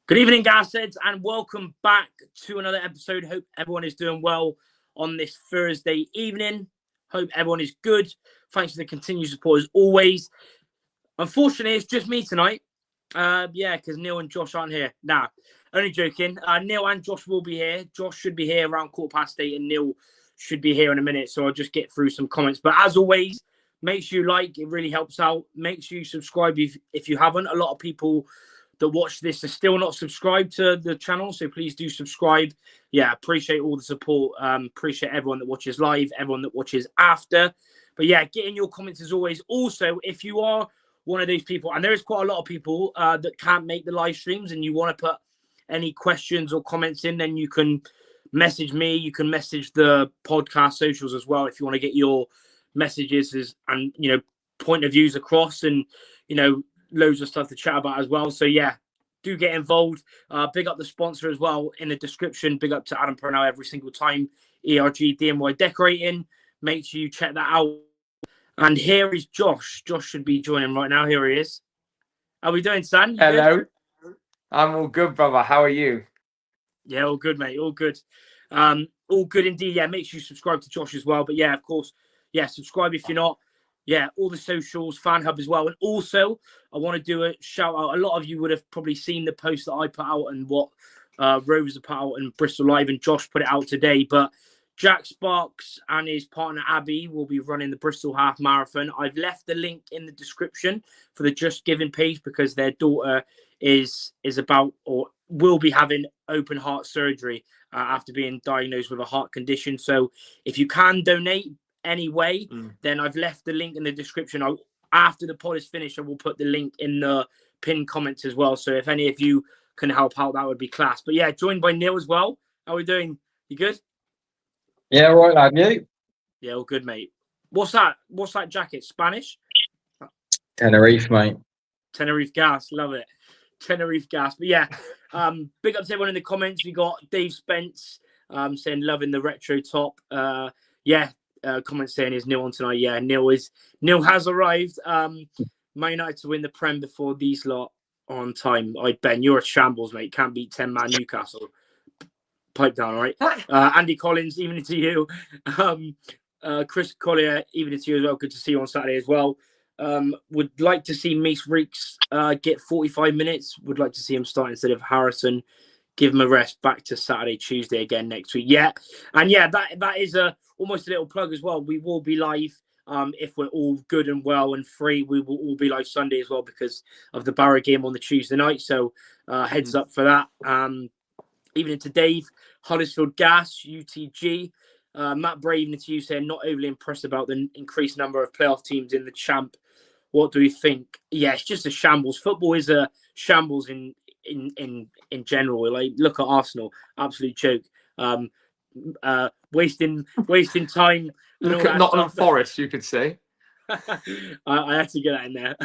Good evening, Gasheads, and welcome back to another episode. Hope everyone is doing well on this Thursday evening. Hope everyone is good. Thanks for the continued support as always. Unfortunately, it's just me tonight. Because Neil and Josh aren't here. Nah, only joking. Neil and Josh will be here. Josh should be here around 8:15, and Neil should be here in a minute. So I'll just get through some comments. But as always, make sure you like. It really helps out. Make sure you subscribe if you haven't. A lot of people that watch this are still not subscribed to the channel, so please do subscribe. Appreciate all the support. Appreciate everyone that watches live, everyone that watches after. But get in your comments as always. Also, if you are one of those people, and there is quite a lot of people that can't make the live streams, and you want to put any questions or comments in, then you can message me. You can message the podcast socials as well if you want to get your messages and point of views across, and loads of stuff to chat about as well. So do get involved. Big up the sponsor as well in the description. Big up to Adam Purnell every single time. ERG DMY Decorating. Make sure you check that out. And here is Josh. Josh should be joining right now. Here he is. How are we doing, son? Hello. Good? I'm all good, brother. How are you? Yeah, all good, mate. All good. All good indeed. Make sure you subscribe to Josh as well. But of course, subscribe if you're not. All the socials, Fan Hub as well. And also, I want to do a shout out. A lot of you would have probably seen the post that I put out and what Rosa put out and Bristol Live, and Josh put it out today. But Jack Sparks and his partner Abby will be running the Bristol Half Marathon. I've left the link in the description for the Just Giving page because their daughter is about or will be having open heart surgery after being diagnosed with a heart condition. So if you can donate anyway, then I've left the link in the description. After the pod is finished, I will put the link in the pinned comments as well. So if any of you can help out, that would be class. But joined by Neil as well. How are we doing? You good? Yeah, right, lad. You? Yeah, all good, mate. What's that jacket? Spanish? Tenerife, mate. Tenerife gas, love it. Tenerife gas. But big up to everyone in the comments. We got Dave Spence saying loving the retro top. Comment saying is Neil on tonight. Neil has arrived. Man United to win the Prem before these lot on time. Ben, you're a shambles, mate. Can't beat 10-man Newcastle. Pipe down, all right. Andy Collins, evening to you. Chris Collier, evening to you as well. Good to see you on Saturday as well. Would like to see Mace Reeks get 45 minutes. Would like to see him start instead of Harrison. Give him a rest. Back to Saturday, Tuesday again next week. That is almost a little plug as well. We will be live if we're all good and well and free. We will all be live Sunday as well because of the Barrow game on the Tuesday night. So heads up for that. Evening to Dave, Huddersfield Gas, UTG. Matt Bray, evening to you, saying not overly impressed about the increased number of playoff teams in the champ. What do we think? It's just a shambles. Football is a shambles in general. Like, look at Arsenal, absolute joke. Wasting time. Look at Nottingham Forest, you could say. I had to get that in there.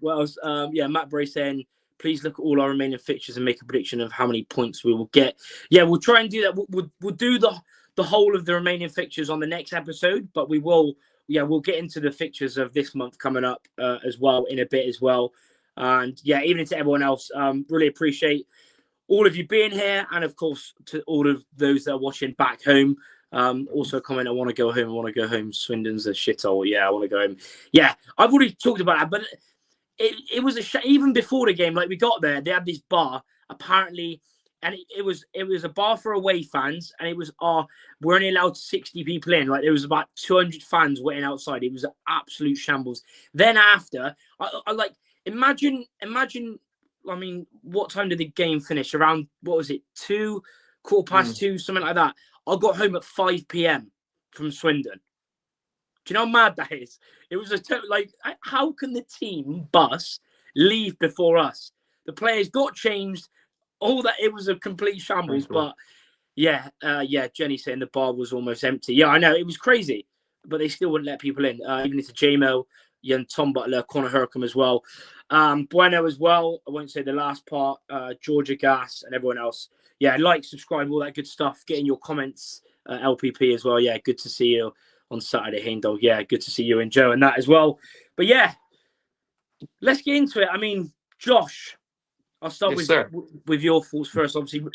What else? Matt Bray saying, please look at all our remaining fixtures and make a prediction of how many points we will get. We'll try and do that. We'll do the whole of the remaining fixtures on the next episode, but we'll get into the fixtures of this month coming up as well in a bit as well. And even to everyone else, really appreciate all of you being here, and of course to all of those that are watching back home. Also comment, I want to go home. Swindon's a shithole. I want to go home. I've already talked about that, but it was even before the game. Like, we got there, they had this bar apparently, and it was a bar for away fans, and it was we're only allowed 60 people in. Like, there was about 200 fans waiting outside. It was an absolute shambles. Then after, I like imagine. I mean, what time did the game finish? Around, what was it, 2:15, something like that. I got home at 5 p.m. from Swindon. Do you know how mad that is? It was how can the team bus leave before us? The players got changed. All that, it was a complete shambles. But Jenny saying the bar was almost empty. I know, it was crazy, but they still wouldn't let people in. Even to JMO, Tom Butler, Conor Hercombe as well. Bueno as well. I won't say the last part. Georgia Gas and everyone else. Like, subscribe, all that good stuff. Get in your comments. LPP as well. Good to see you on Saturday, Haindog. Good to see you and Joe and that as well. But let's get into it. I mean, Josh, I'll start Yes, with your thoughts first. Obviously,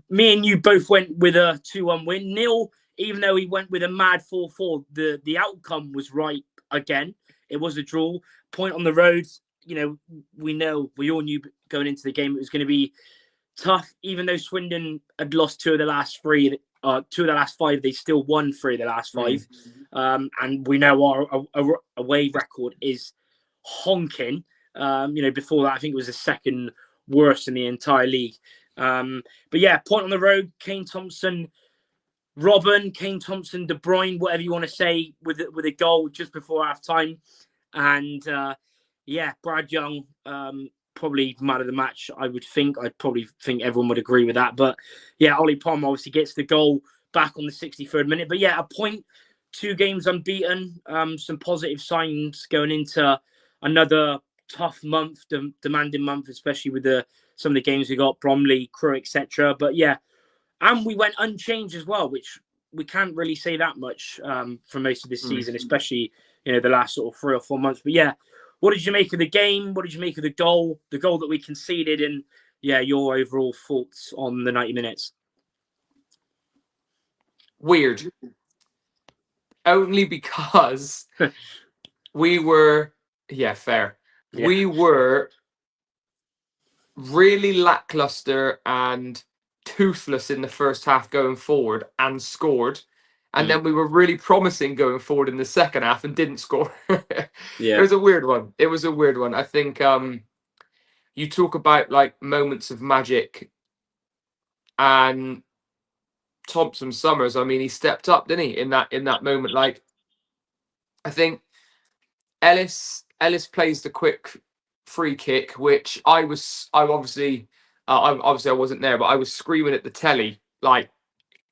me and you both went with a 2-1 win. Neil, even though he went with a mad 4-4, the outcome was right again. It was a draw. Point on the road. We all knew going into the game it was going to be tough. Even though Swindon had lost two of the last five, they still won 3 of the last 5. And we know our away record is honking. Before that, I think it was the second worst in the entire league. But yeah, point on the road, Kane Thompson, Robin, Kane Thompson, De Bruyne, whatever you want to say, with a goal just before half time. And Brad Young, probably man of the match, I would think. I'd probably think everyone would agree with that. But yeah, Ollie Palmer obviously gets the goal back on the 63rd minute. But yeah, a point, 2 games unbeaten, some positive signs going into another tough month, demanding month, especially with some of the games we got, Bromley, Crewe, etc. But yeah, and we went unchanged as well, which we can't really say that much for most of this season, especially the last sort of 3 or 4 months. But yeah, what did you make of the game? What did you make of the goal that we conceded, and yeah, your overall thoughts on the 90 minutes? Weird. Only because we were fair. Yeah. We were really lackluster and toothless in the first half going forward and scored. And then we were really promising going forward in the second half and didn't score. It was a weird one. I think you talk about like moments of magic, and Thompson Summers, I mean, he stepped up, didn't he, in that moment? Like, I think Ellis plays the quick free kick, which I obviously wasn't there, but I was screaming at the telly like,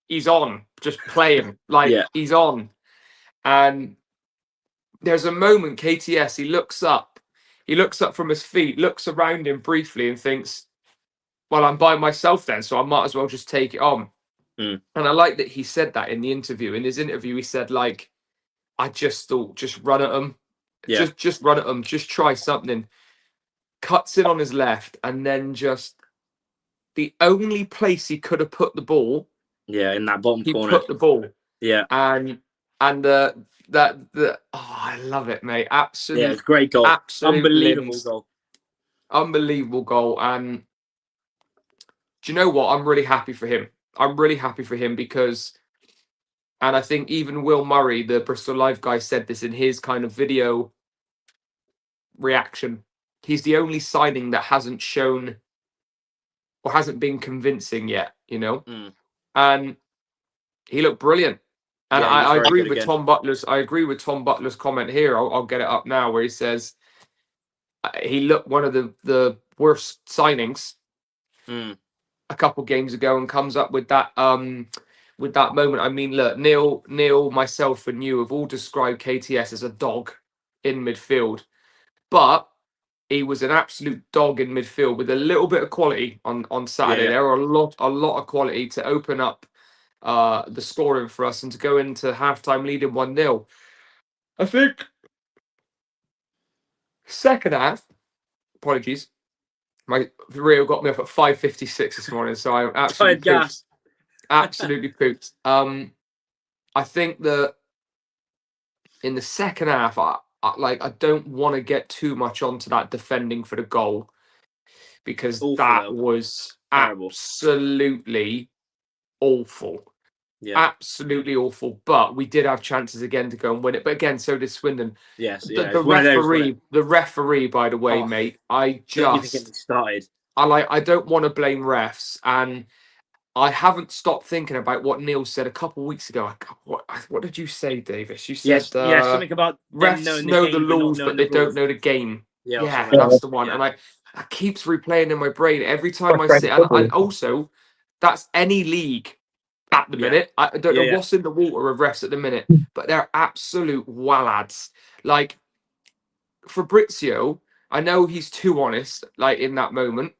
he's on, just play him, like he's on. And there's a moment, KTS, he looks up from his feet, looks around him briefly and thinks, well, I'm by myself then, so I might as well just take it on. And I like that he said that in the interview. In his interview, he said, like, I just thought, just run at him. Yeah. Just run at him. Just try something. Cuts in on his left, and then just the only place he could have put the ball. Yeah, in that bottom corner. He put the ball. Yeah. And I love it, mate. Absolutely. Yeah, it's a great goal. Unbelievable goal. And do you know what? I'm really happy for him. Because, and I think even Will Murray, the Bristol Live guy, said this in his kind of video reaction. He's the only signing that hasn't shown or hasn't been convincing yet, and he looked brilliant. And I agree with Tom Butler's. I agree with Tom Butler's comment here. I'll get it up now, where he says he looked one of the worst signings a couple games ago, and comes up with that moment. I mean, look, Neil, myself, and you have all described KTS as a dog in midfield, but he was an absolute dog in midfield with a little bit of quality on Saturday. Yeah. There were a lot of quality to open up the scoring for us and to go into halftime leading 1-0. I think second half, apologies, my Rio got me up at 5:56 this morning, so I'm absolutely pooped. Absolutely pooped. I think that in the second half, I don't want to get too much onto that defending for the goal, because that was absolutely awful. Yeah. Absolutely awful. But we did have chances again to go and win it. But again, so did Swindon. Yes. The referee, by the way, mate, I don't even get me started. I don't want to blame refs, and I haven't stopped thinking about what Neil said a couple of weeks ago. What did you say, Davis? You said something about refs know the laws, but they don't know the game. Yeah, that's the one. Yeah. And I keeps replaying in my brain every time I see it. And also, that's any league at the minute. I don't know what's in the water of refs at the minute, but they're absolute wallads. Like, Fabrizio, I know he's too honest, like, in that moment.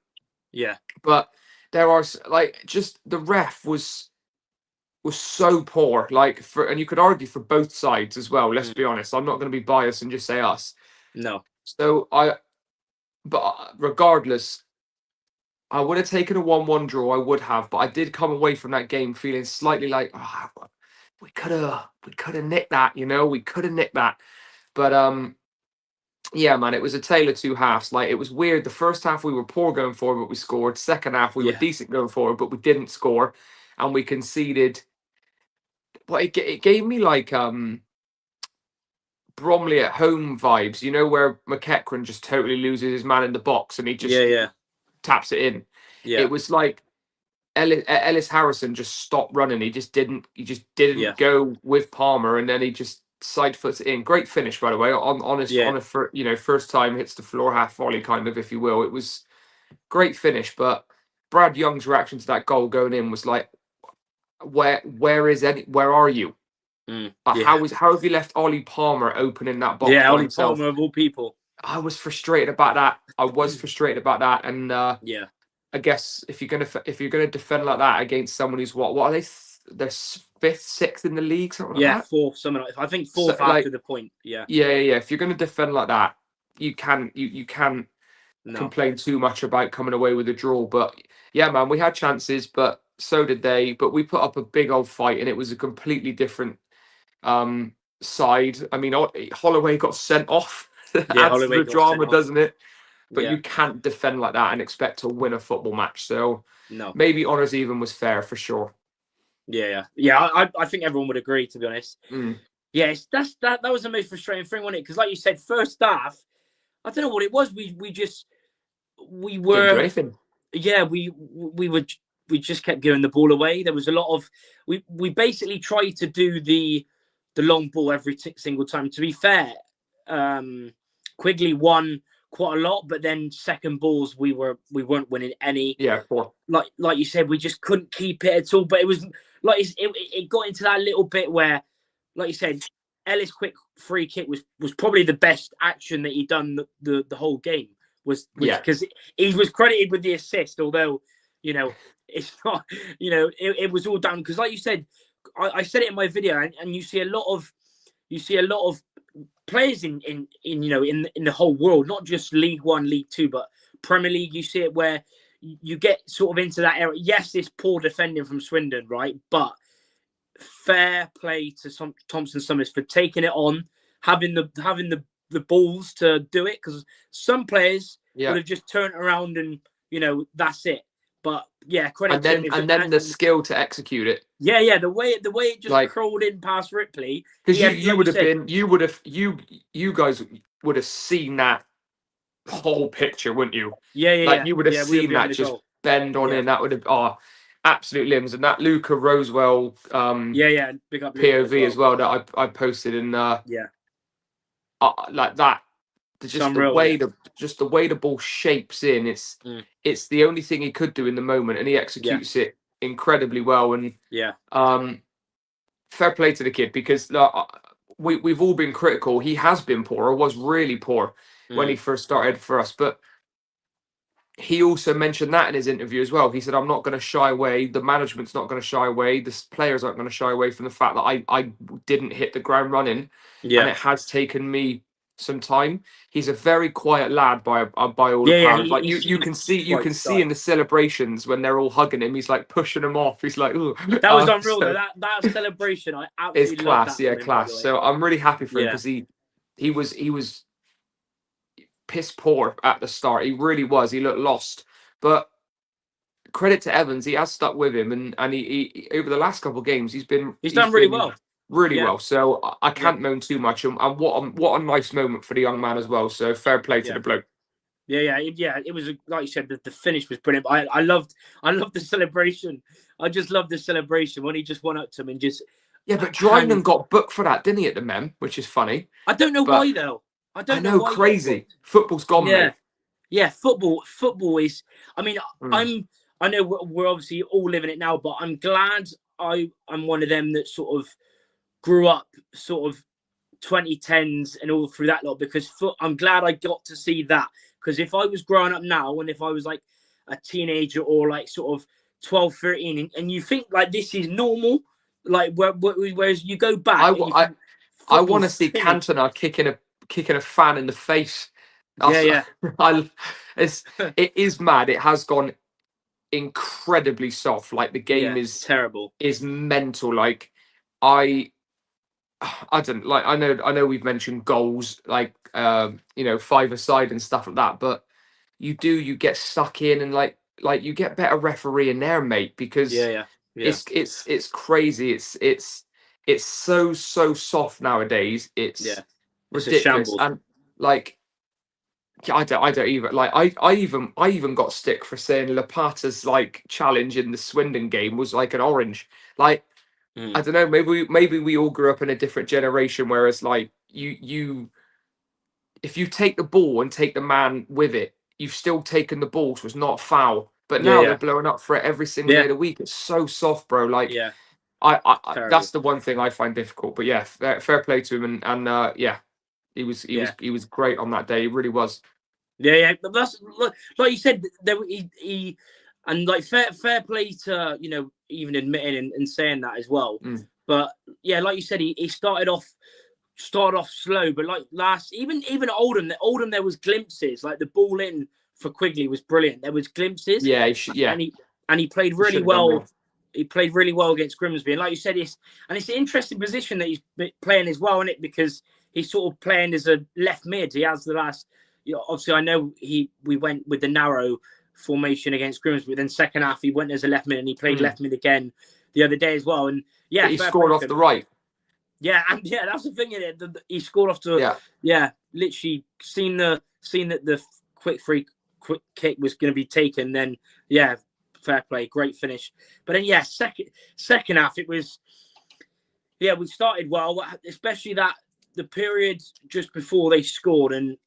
Yeah. But there are, like, just the ref was so poor, like, and you could argue for both sides as well. Let's be honest. I'm not going to be biased and just say us. No. So but regardless, I would have taken a 1-1 draw. I would have, but I did come away from that game feeling slightly like, oh, we could have nicked that. We could have nicked that. But yeah, man, it was a tale of two halves. Like, it was weird. The first half we were poor going forward, but we scored. Second half we were decent going forward, but we didn't score, and we conceded. Well, it gave me like Bromley at home vibes. Where McEachran just totally loses his man in the box and he just taps it in. Yeah. It was like Ellis Harrison just stopped running. He just didn't go with Palmer, and then he just side foots it in. Great finish, by the way, on his first time hits the floor half volley, kind of, if you will. It was great finish, but Brad Young's reaction to that goal going in was like, where are you? How have you left Ollie Palmer open in that box? Yeah, Ollie Palmer of all people. I was frustrated about that. And I guess if you're gonna defend like that against someone who's what are they? They're fifth, sixth in the league, something like that. Fourth, something like. I think fourth after the point. Yeah. If you're gonna defend like that, you can't complain too much about coming away with a draw. But yeah, man, we had chances, but so did they. But we put up a big old fight, and it was a completely different side. I mean, Holloway got sent off. Adds to the drama, doesn't it? But you can't defend like that and expect to win a football match. So maybe honours even was fair for sure. Yeah. I think everyone would agree, to be honest. Yeah, that was the most frustrating thing, wasn't it? Because like you said, first half, I don't know what it was. We were. Yeah, we just kept giving the ball away. There was a lot of we basically tried to do the long ball every single time. To be fair, Quigley won quite a lot, but then second balls we weren't winning any. Yeah, poor. Like you said, we just couldn't keep it at all. But it was like it got into that little bit where, like you said, Ellis' quick free kick was probably the best action that he'd done the whole game. Because he was credited with the assist, although it's not. It was all down because, like you said, I said it in my video, and you see a lot of players in the whole world, not just League One, League Two, but Premier League. You see it where you get sort of into that area. Yes, it's poor defending from Swindon, right? But fair play to Thompson Summers for taking it on, having the balls to do it, because some players would have just turned around and that's it. But credit to him. And then the skill to execute it. Yeah, the way it just crawled in past Ripley. Because you guys would have seen that whole picture, wouldn't you? Yeah. You would have seen that just bend on in. That would have absolute limbs. And that Luca Rosewell big up POV as well that I posted in like that. The way the ball shapes in, it's the only thing he could do in the moment, and he executes it incredibly well. And fair play to the kid, because we've all been critical. He has been poor, or was really poor when he first started for us, but he also mentioned that in his interview as well. He said, I'm not going to shy away. The management's not going to shy away. The players aren't going to shy away from the fact that I didn't hit the ground running. Yeah. And it has taken me some time. He's a very quiet lad by all accounts. Like you can see in the celebrations when they're all hugging him, he's like pushing them off. He's like, ooh. That was unreal. So, that celebration, I absolutely class. Love that class. So I'm really happy for him, because he was piss poor at the start. He really was. He looked lost. But credit to Evans, he has stuck with him, and he over the last couple of games he's done really well. Really well. So I can't moan too much. And what a nice moment for the young man as well. So fair play to the bloke. Yeah. It was, like you said, the finish was brilliant. I loved the celebration. I just loved the celebration when he just went up to him and just. Yeah, but Dryden got booked for that, didn't he, at the Mem, which is funny. I don't know why though. I know why crazy. Football's gone, mate. Yeah, football is. I mean, I know we're obviously all living it now, but I'm glad I'm one of them that sort of grew up sort of 2010s and all through that lot, because I'm glad I got to see that. Because if I was growing up now, and if I was like a teenager or like sort of 12, 13, and you think like this is normal, like whereas you go back. I want to see Cantona kicking a fan in the face. It is mad. It has gone incredibly soft. Like the game is terrible, is mental. Like I don't like. I know we've mentioned goals, like you know, 5-a-side and stuff like that, but you get stuck in, and like you get better refereeing there, mate, because it's crazy. It's so soft nowadays. It's it's a ridiculous. shambles. And like I don't even like I even got stick for saying Lapata's like challenge in the Swindon game was like an orange. Like I don't know, maybe we all grew up in a different generation, whereas like you if you take the ball and take the man with it, you've still taken the ball, so it's not a foul. But now they're blowing up for it every single day of the week. It's so soft, bro. Like I that's the one thing I find difficult. But yeah, fair play to him, and yeah, he was great on that day. He really was. Yeah. But that's like you said. There he and like fair play to, you know, even admitting and saying that as well. But yeah, like you said, he started off slow, but like even Oldham, there was glimpses. Like the ball in for Quigley was brilliant. There was glimpses. Yeah, and he played really well. He played really well against Grimsby, and like you said, it's an interesting position that he's playing as well, isn't it? Because he's sort of playing as a left mid. He has the last, you know, obviously I know we went with the narrow formation against Grimsby, but then second half he went as a left mid, and he played left mid again the other day as well. And yeah, but he scored off the right. Yeah, and that's the thing in it. He scored off to literally seen that the quick kick was going to be taken. Then fair play, great finish. But then second half it was we started well, especially that the period just before they scored, and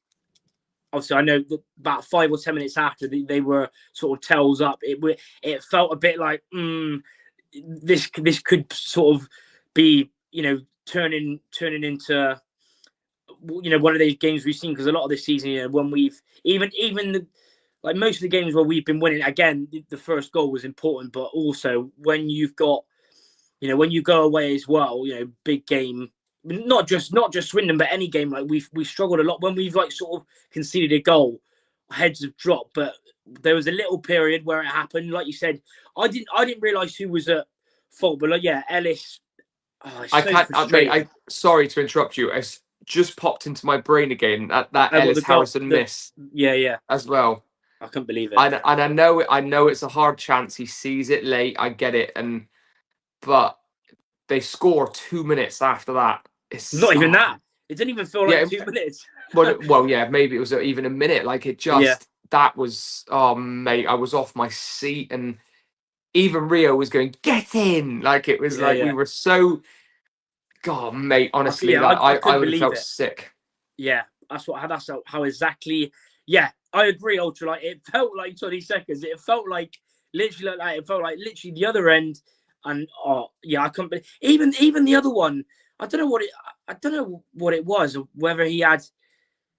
obviously I know that about 5 or 10 minutes after they were sort of tails up. It felt a bit like this could sort of be, you know, turning into, you know, one of those games we've seen, because a lot of this season, you know, when we've like most of the games where we've been winning, again, the first goal was important, but also when you've got, you know, when you go away as well, you know, big game, not just Swindon, but any game, like we struggled a lot when we've like sort of conceded a goal, heads have dropped. But there was a little period where it happened, like you said. I didn't realise who was at fault, but like Ellis. Oh, sorry to interrupt you. It's just popped into my brain again that Ellis Harrison miss. As well. I couldn't believe it. And I know it's a hard chance. He sees it late. I get it. But they score 2 minutes after that. It's not even that. It didn't even feel like 2 minutes. well, yeah, maybe it was even a minute. Like it just that was, oh mate, I was off my seat, and even Rio was going, "Get in!" Like it was we were so. God, mate, honestly, I would have felt sick. Yeah, that's how exactly. Yeah, I agree, Ultra. Like it felt like 20 seconds. It felt like literally the other end. And I couldn't believe even the other one. I don't know what it was, or whether he had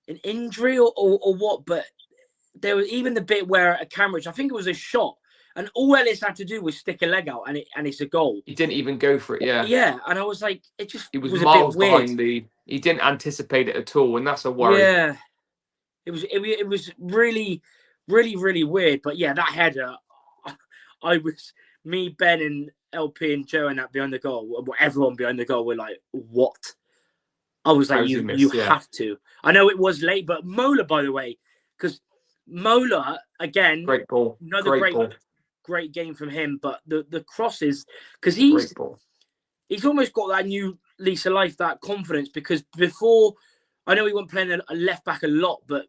an injury or what. But there was even the bit where a camera, I think it was a shot, and all Ellis had to do was stick a leg out, and it's a goal. He didn't even go for it. Yeah, and I was like, he was miles a bit weird. behind he didn't anticipate it at all, and that's a worry. Yeah, it was really, really, really weird. But yeah, that header, me, Ben, and LP and Joe and that behind the goal, everyone behind the goal were like, what? I was like, you have to. I know it was late, but Mola, by the way, because Mola, again, great ball. Another great game from him. But the crosses, because he's almost got that new lease of life, that confidence, because before, I know he wasn't playing a left back a lot, but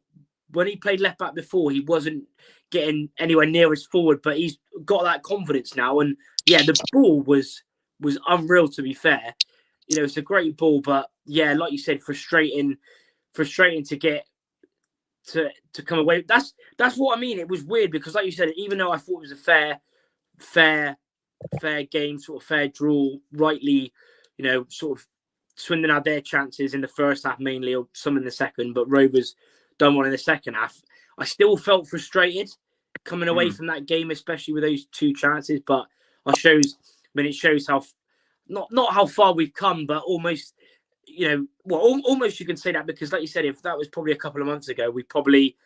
when he played left back before, he wasn't getting anywhere near his forward, but he's got that confidence now. And yeah, the ball was unreal, to be fair. You know, it's a great ball, but yeah, like you said, frustrating to get to come away. That's what I mean. It was weird because, like you said, even though I thought it was a fair game, sort of fair draw, rightly, you know, sort of Swindon had their chances in the first half mainly, or some in the second, but Rovers done one in the second half. I still felt frustrated coming away from that game, especially with those two chances. But it shows how not how far we've come, but almost, you know, almost you can say that, because, like you said, if that was probably a couple of months ago, we probably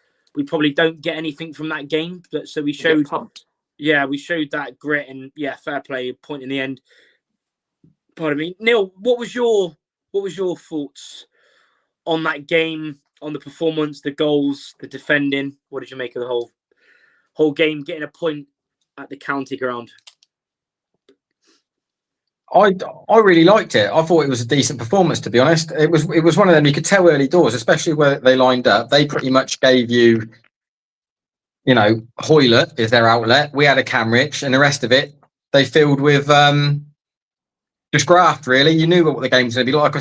don't get anything from that game. But so we showed Yeah, we showed that grit and fair play point in the end. Pardon me, Neil. What was your thoughts on that game, on the performance, the goals, the defending? What did you make of the whole game? Getting a point at the county ground. I really liked it. I thought it was a decent performance, to be honest. It was one of them you could tell early doors, especially where they lined up. They pretty much gave you, Hoylett is their outlet. We had a Camrich, and the rest of it they filled with just graft. Really, you knew what the game was going to be like. I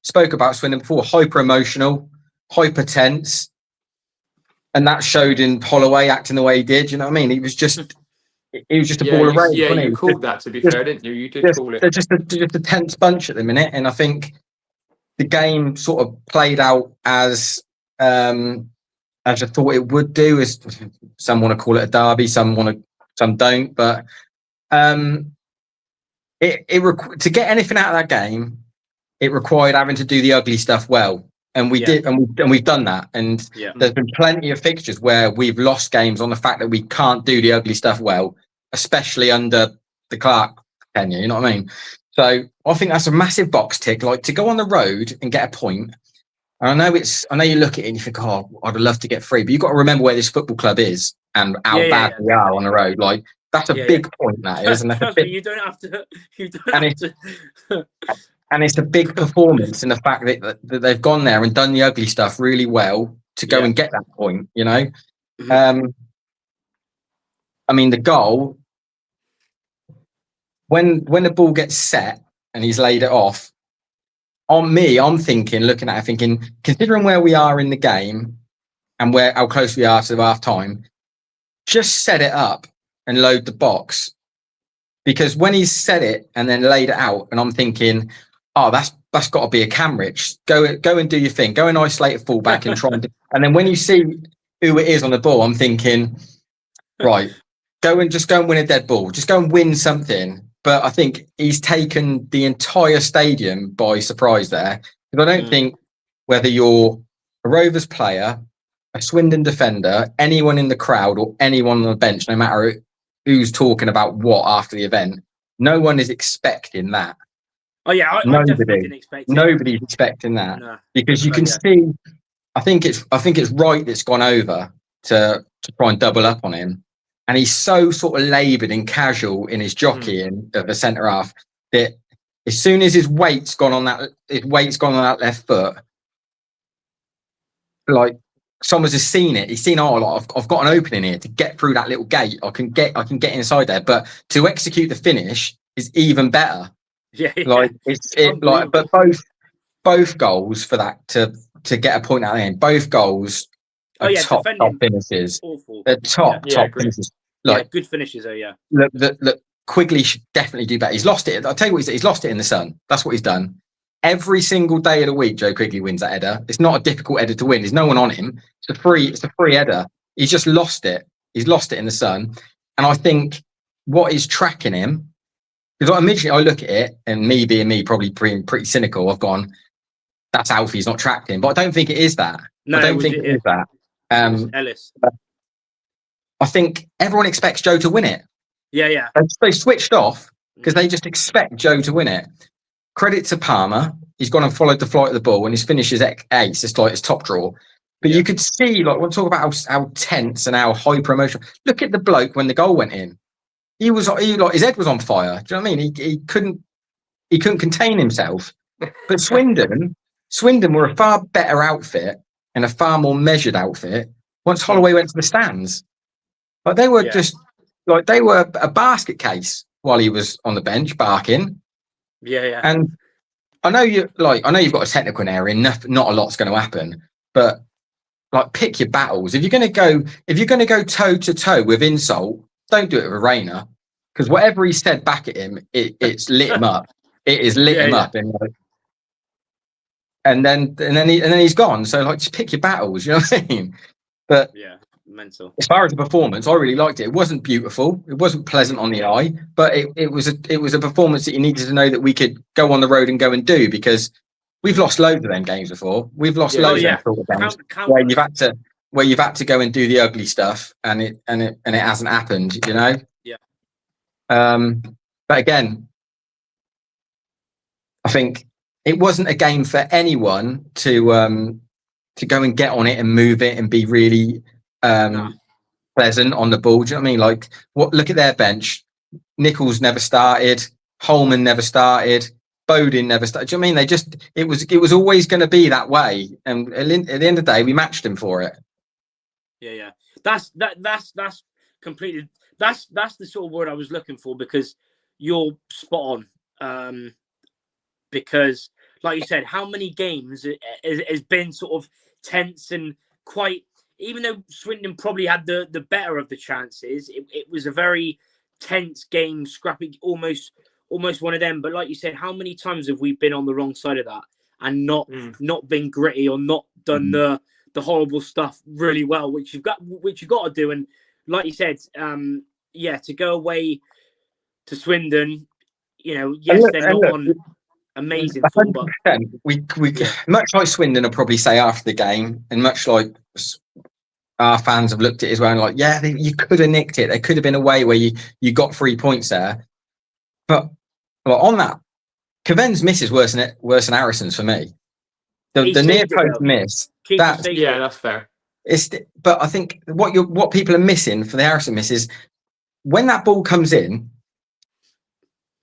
spoke about Swindon before, hyper emotional, hyper tense, and that showed in Holloway acting the way he did. You know what I mean? He was just a ball of rage. Yeah, you called that, to be fair, didn't you? You did call it. They're just a tense bunch at the minute, and I think the game sort of played out as I thought it would do. As some want to call it a derby, some don't, but to get anything out of that game, it required having to do the ugly stuff well. And we did, and we've done that. And there's been plenty of fixtures where we've lost games on the fact that we can't do the ugly stuff well, especially under the Clark tenure. You know what I mean? So I think that's a massive box tick. Like, to go on the road and get a point. And I know you look at it and you think, oh, I'd love to get 3, but you've got to remember where this football club is and how bad we are on the road. Like, that's a big point, that is. And you don't have to. And it's a big performance in the fact that they've gone there and done the ugly stuff really well to go and get that point, Mm-hmm. I mean, the goal, when the ball gets set and he's laid it off, on me, I'm looking at it, thinking, considering where we are in the game and how close we are to half time, just set it up and load the box. Because when he's set it and then laid it out, and I'm thinking, oh, that's got to be a Camrich. Go and do your thing. Go and isolate a fullback and try and do. And then when you see who it is on the ball, I'm thinking, right, go and win a dead ball. Just go and win something. But I think he's taken the entire stadium by surprise there. Because I don't think whether you're a Rovers player, a Swindon defender, anyone in the crowd or anyone on the bench, no matter who's talking about what after the event, no one is expecting that. Oh yeah, I definitely didn't expect it. Nobody's expecting that, because you can see. I think it's right that's gone over to try and double up on him, and he's so sort of laboured and casual in his jockeying of a centre half that as soon as his weight's gone on that left foot, like someone's just seen it. He's seen, I've got an opening here to get through that little gate. I can get inside there, but to execute the finish is even better. Like but both goals for that to get a point out of the end. Both goals are top finishes. Awful. They're top finishes. Like, good finishes. Look, Quigley should definitely do better. He's lost it. I'll tell you what he's lost it in the sun. That's what he's done. Every single day of the week, Joe Quigley wins that header. It's not a difficult header to win. There's no one on him. It's a free header. He's just lost it. He's lost it in the sun. And I think what is tracking him, because immediately I look at it, and me being me, probably pretty cynical, I've gone, that's Alfie's not tracked him. But I don't think it is that. No, I don't think it is that. Ellis. I think everyone expects Joe to win it. Yeah. They switched off because they just expect Joe to win it. Credit to Palmer. He's gone and followed the flight of the ball, and his finish is ace. It's like his top draw. But you could see, like, we'll talk about how tense and how hyper emotional. Look at the bloke when the goal went in. He like his head was on fire. Do you know what I mean? He couldn't contain himself. But Swindon were a far better outfit and a far more measured outfit once Holloway went to the stands. Like, they were just like, they were a basket case while he was on the bench barking. Yeah. And I know you've got a technical area, and not a lot's going to happen, but like, pick your battles. If you're going to go toe to toe with insult, don't do it with Rayner, because whatever he said back at him, it's lit him up. It is lit him up, and then he's gone. So, like, just pick your battles. You know what I mean? But mental. As far as the performance, I really liked it. It wasn't beautiful. It wasn't pleasant on the eye, but it was a performance that you needed to know that we could go on the road and go and do, because we've lost loads of them games before. We've lost loads of games where you've had to go and do the ugly stuff, and it hasn't happened. You know, But again, I think it wasn't a game for anyone to go and get on it and move it and be really pleasant on the ball. Do you know what I mean? Like, look at their bench. Nichols never started. Holman never started. Bodin never started. Do you know what I mean? It was always going to be that way. And at the end of the day, we matched him for it. Yeah. That's completely. That's the sort of word I was looking for, because you're spot on. Because, like you said, how many games has been sort of tense and quite. Even though Swindon probably had the better of the chances, it was a very tense game, scrappy, almost one of them. But like you said, how many times have we been on the wrong side of that and not been gritty or not done the horrible stuff really well, which you've got to do. And like you said, to go away to Swindon, yes, they're not on amazing form, but we much like Swindon will probably say after the game, and much like our fans have looked at it as well and like, yeah, you could have nicked it. There could have been a way where you got 3 points there. But on that, Caven's miss is worse than Harrison's for me. The near post miss. That's fair. But I think what people are missing for the Harrison miss is when that ball comes in,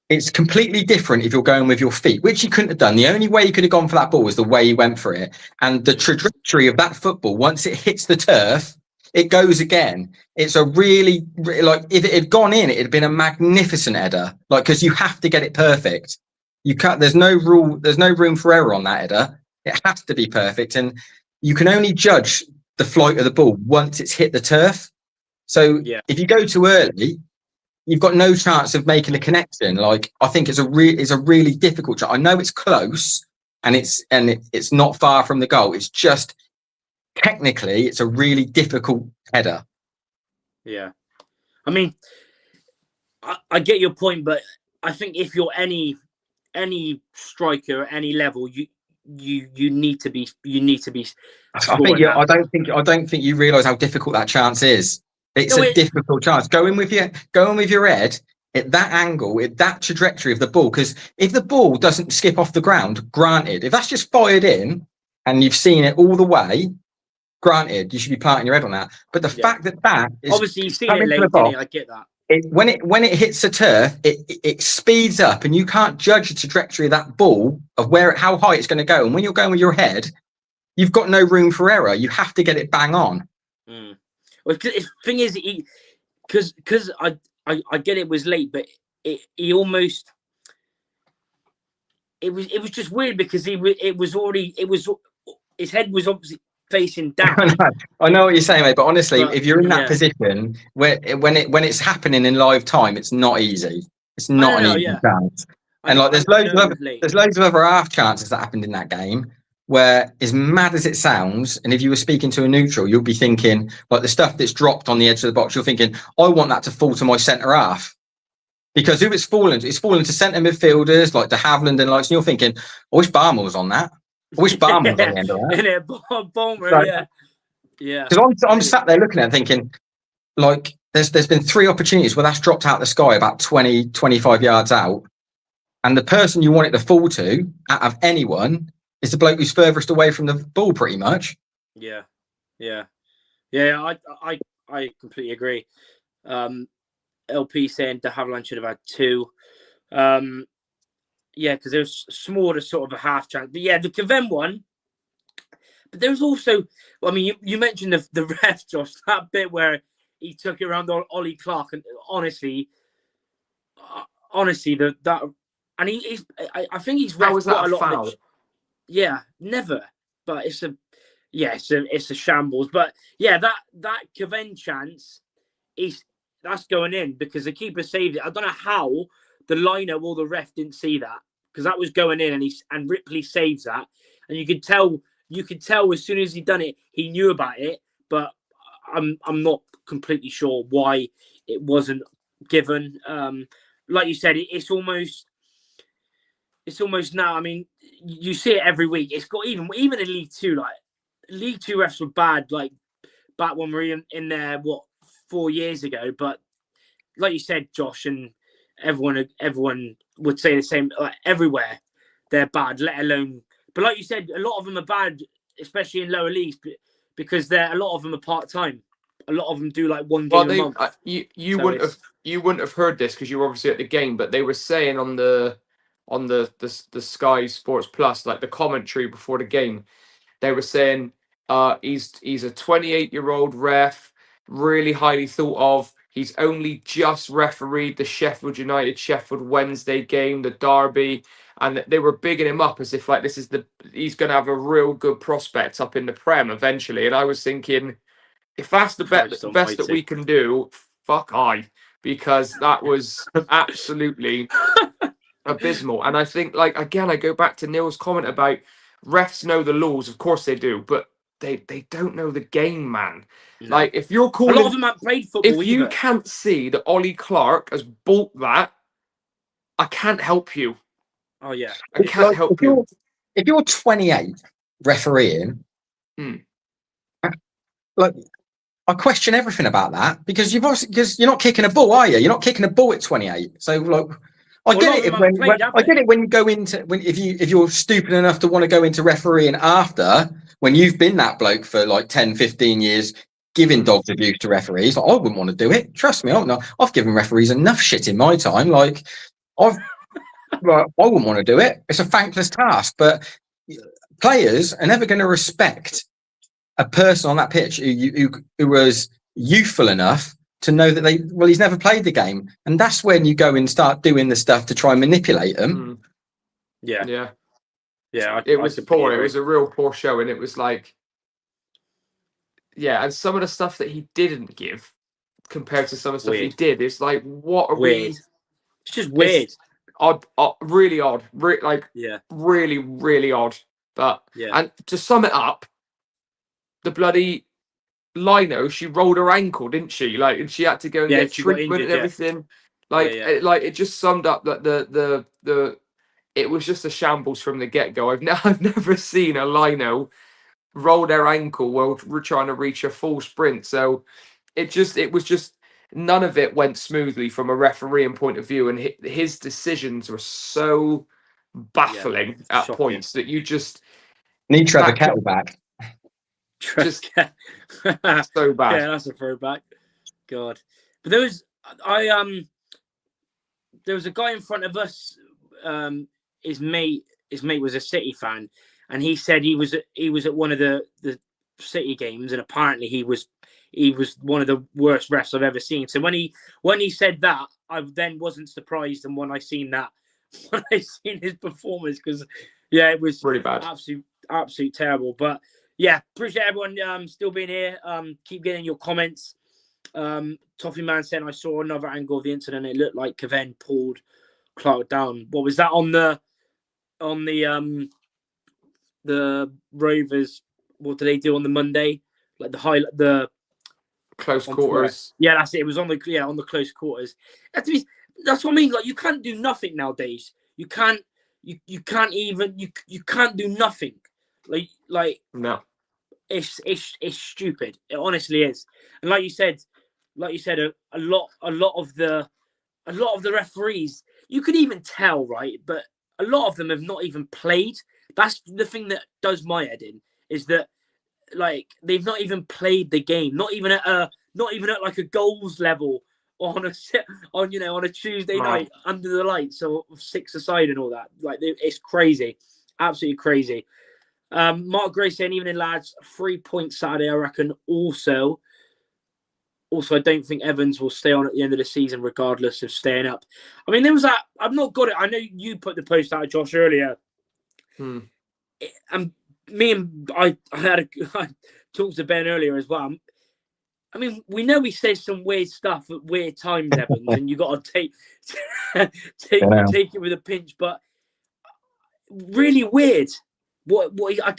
it's completely different if you're going with your feet, which you couldn't have done. The only way you could have gone for that ball was the way you went for it. And the trajectory of that football, once it hits the turf, it goes again. It's a really, like, if it had gone in, it'd been a magnificent header. Like, because you have to get it perfect. You can't. There's no room for error on that header. It has to be perfect, and you can only judge the flight of the ball once it's hit the turf. So if you go too early, you've got no chance of making a connection. Like, I think it's a really difficult shot. I know it's close and it's not far from the goal. It's just technically it's a really difficult header. Yeah, I mean, I get your point, but I think if you're any striker at any level, you need to be. I don't think you realise how difficult that chance is. It's a difficult chance. Go in with your head at that angle, at that trajectory of the ball. Because if the ball doesn't skip off the ground, granted, if that's just fired in and you've seen it all the way, granted, you should be planting your head on that. But the fact that is obviously you've seen it late, I get that. When it hits the turf, it speeds up, and you can't judge the trajectory of that ball of how high it's going to go. And when you're going with your head, you've got no room for error. You have to get it bang on. Well, the thing is, because I get it was late, but he almost it was just weird because his head was obviously facing down. I know what you're saying, mate. But honestly, if you're in that position when it's happening in live time, it's not easy. It's not an easy chance. And there's loads of other half chances that happened in that game, where, as mad as it sounds, and if you were speaking to a neutral, you'll be thinking, like, the stuff that's dropped on the edge of the box, you're thinking, I want that to fall to my centre half. Because who it's fallen to centre midfielders like de Havilland and and you're thinking, I wish Barmer was on that. I wish Barmer was on the end of that. Yeah. Because I'm sat there looking at it thinking, like, there's been 3 opportunities where that's dropped out the sky about 20, 25 yards out. And the person you want it to fall to, out of anyone, is the bloke who's furthest away from the ball, pretty much. Yeah. I completely agree. LP saying de Havilland should have had 2. Because there was smaller sort of a half chance. But yeah, the Caven one. But there was also, I mean, you mentioned the ref, Josh, that bit where he took it around Ollie Clark, and honestly, that, and I think he's that was quite that a lot foul. of never. But it's a shambles. But yeah, that Caven chance that's going in because the keeper saved it. I don't know how the liner or the ref didn't see that, because that was going in, and Ripley saves that, and you could tell as soon as he done it, he knew about it. But I'm not completely sure why it wasn't given. Like you said, it's almost now. I mean, you see it every week. It's got even in League Two. Like, League Two refs were bad, like back when we were in there 4 years ago. But like you said, Josh, and everyone would say the same. Like, everywhere they're bad, let alone. But like you said, a lot of them are bad, especially in lower leagues, because a lot of them are part time. A lot of them do like one game a month. You wouldn't have heard this because you were obviously at the game, but they were saying on the Sky Sports Plus, like the commentary before the game, they were saying he's a 28-year-old ref, really highly thought of. He's only just refereed the Sheffield United Sheffield Wednesday game, the derby, and they were bigging him up as if like he's going to have a real good prospect up in the Prem eventually. And I was thinking, if that's the best that we can do, fuck because that was absolutely abysmal. And I think, like, again, I go back to Neil's comment about refs know the laws. Of course they do, but they don't know the game, man. No. Like, if you're calling, a lot of them haven't played football. If you can't see that Ollie Clark has bought that, I can't help you. Oh yeah, I can't help you. If you're 28 refereeing, like, I question everything about that because you're not kicking a ball, are you? You're not kicking a ball at 28. So like, I get it when you go into if you're stupid enough to want to go into refereeing after when you've been that bloke for like 10, 15 years giving dogs abuse to referees. Like, I wouldn't want to do it. Trust me, I've given referees enough shit in my time. Like I wouldn't want to do it. It's a thankless task. But players are never going to respect a person on that pitch who was youthful enough to know that he's never played the game, and that's when you go and start doing the stuff to try and manipulate them. Yeah. It was poor. It was a real poor show, and it was like, and some of the stuff that he didn't give compared to some of the stuff he did, it's like, what are we? It's just weird. It's odd, really odd, really, really odd. But and to sum it up, the bloody Lino, she rolled her ankle, didn't she? Like, and she had to go and get treatment and everything. Like, it just summed up that the it was just a shambles from the get go. I've never seen a Lino roll their ankle while we're trying to reach a full sprint. So it was just none of it went smoothly from a refereeing point of view, and his decisions were so baffling at points that you just need Trevor Kettle back. Just so bad. Yeah, that's a throwback. God, but there was a guy in front of us. His mate was a City fan, and he said he was at one of the City games, and apparently he was one of the worst refs I've ever seen. So when he said that, I then wasn't surprised, and when I seen his performance, because it was really bad, absolute terrible. But appreciate everyone still being here. Keep getting your comments. Toffee Man said, I saw another angle of the incident. It looked like Caven pulled Clark down. What was that on the Rovers? What did they do on the Monday? Like the close quarters. Yeah, that's it. It was on the close quarters. That's what I mean. Like, you can't do nothing nowadays. You can't do nothing. Like no. It's stupid. It honestly is. And like you said, a lot of the referees, you could even tell, right? But a lot of them have not even played. That's the thing that does my head in, is that, like, they've not even played the game, not even at like a goals level on a Tuesday night under the lights or 6-a-side and all that. Like, it's crazy, absolutely crazy. Mark Gray saying, evening lads, 3 points Saturday, I reckon. Also, I don't think Evans will stay on at the end of the season, regardless of staying up. I mean, there was that. I've not got it. I know you put the post out, Josh, earlier. And I talked to Ben earlier as well. I mean, we know he says some weird stuff at weird times, Evans, and you got to take it with a pinch. But really weird. I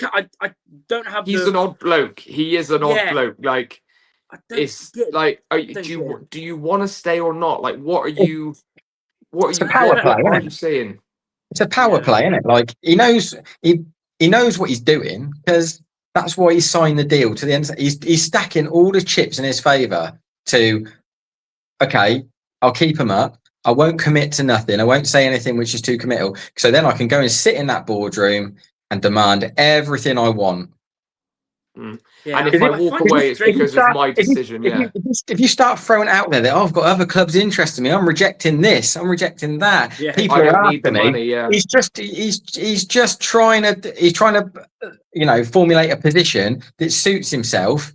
don't have. He's an odd bloke. He is an odd bloke. Like, it's like, do you want to stay or not? Like, what are you saying? It's a power play, isn't it? Like, he knows what he's doing, because that's why he signed the deal to the end. He's stacking all the chips in his favour to, okay, I'll keep him up. I won't commit to nothing. I won't say anything which is too committal. So then I can go and sit in that boardroom and demand everything I want. Yeah, and if I walk away, it's because of my decision. If you start throwing out there that I've got other clubs interested in me, I'm rejecting this, I'm rejecting that. Yeah. People I are don't need after the me. money. Yeah, He's just trying to formulate a position that suits himself,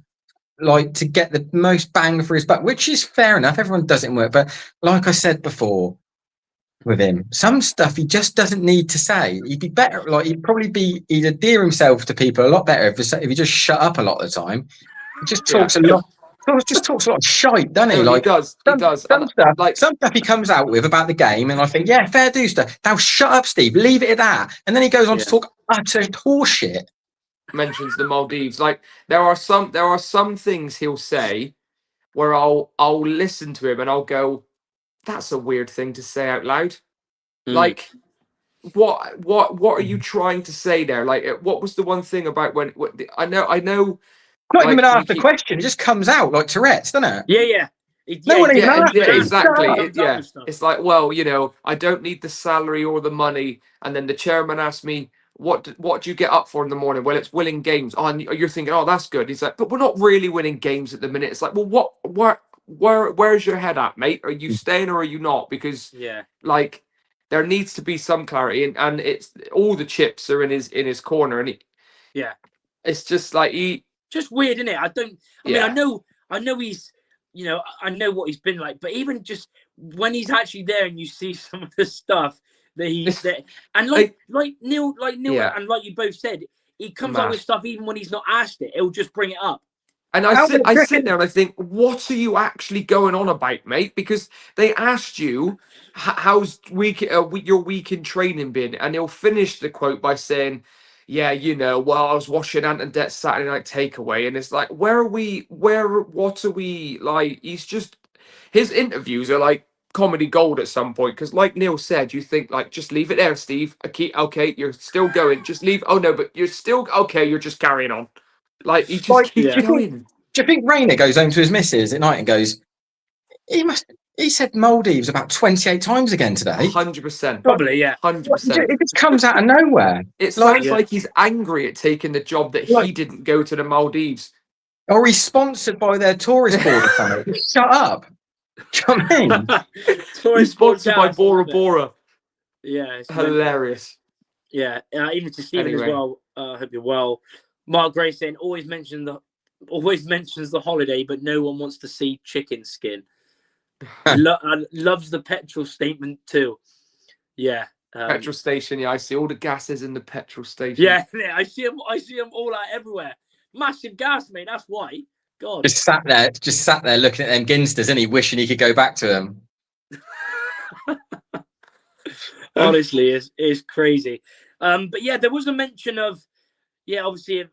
like to get the most bang for his buck, which is fair enough. Everyone does it in work, but like I said before, with him, some stuff he just doesn't need to say. He'd be better, he'd endear himself to people a lot better if he just shut up a lot of the time. He just talks a lot. Just talks a lot of shite, doesn't he? No, he does. Some stuff he comes out with about the game, and I think, yeah, fair do stuff. Now shut up, Steve. Leave it at that. And then he goes on to talk utter horseshit. Mentions the Maldives. Like there are some things he'll say where I'll listen to him and I'll go, that's a weird thing to say out loud. Like what are you trying to say there? Like what was the one thing about when I know Not even asked the question, it just comes out like Tourette's, doesn't it? Yeah. Exactly. It's like, well, I don't need the salary or the money, and then the chairman asked me, what do you get up for in the morning? Well, it's winning games. Oh, and you're thinking, oh, that's good. He's like, but we're not really winning games at the minute. It's like, well, where's your head at, mate? Are you staying or are you not? Because like there needs to be some clarity, and it's all the chips are in his corner, and it's just like just weird, isn't it? I mean, I know he's, I know what he's been like, but even just when he's actually there and you see some of the stuff that he's there, and like Neil, and like you both said, he comes up with stuff even when he's not asked it. He'll just bring it up. And I sit there and I think, what are you actually going on about, mate? Because they asked you, how's your week in training been? And he'll finish the quote by saying, yeah, well, I was watching Ant and Det's Saturday Night Takeaway. And it's like, what are we, like, his interviews are like comedy gold at some point. Because like Neil said, you think like, just leave it there, Steve. Okay, you're still going. Just leave. Oh no, but you're still, okay, you're just carrying on. Like he just keeps going. Do you think Rayner goes home to his missus at night and goes, he said Maldives about 28 times again today? 100%. Probably, yeah. 100%. It just comes out of nowhere. It sounds like he's angry at taking the job that he didn't go to the Maldives. Or he's sponsored by their tourist board or something. Shut up. Do you know what I mean? He's sponsored by Bora Bora. Yeah. It's hilarious. Yeah. Even to Stephen as well. Hope you're well. Mark Gray saying always mentions the holiday, but no one wants to see chicken skin. Loves the petrol statement too. Yeah. Petrol station. Yeah, I see all the gases in the petrol station. Yeah, I see them all out everywhere. Massive gas, mate. That's why. God. Just sat there looking at them Ginsters, isn't he? Wishing he could go back to them. Honestly, it's crazy. But yeah, there was a mention of, obviously,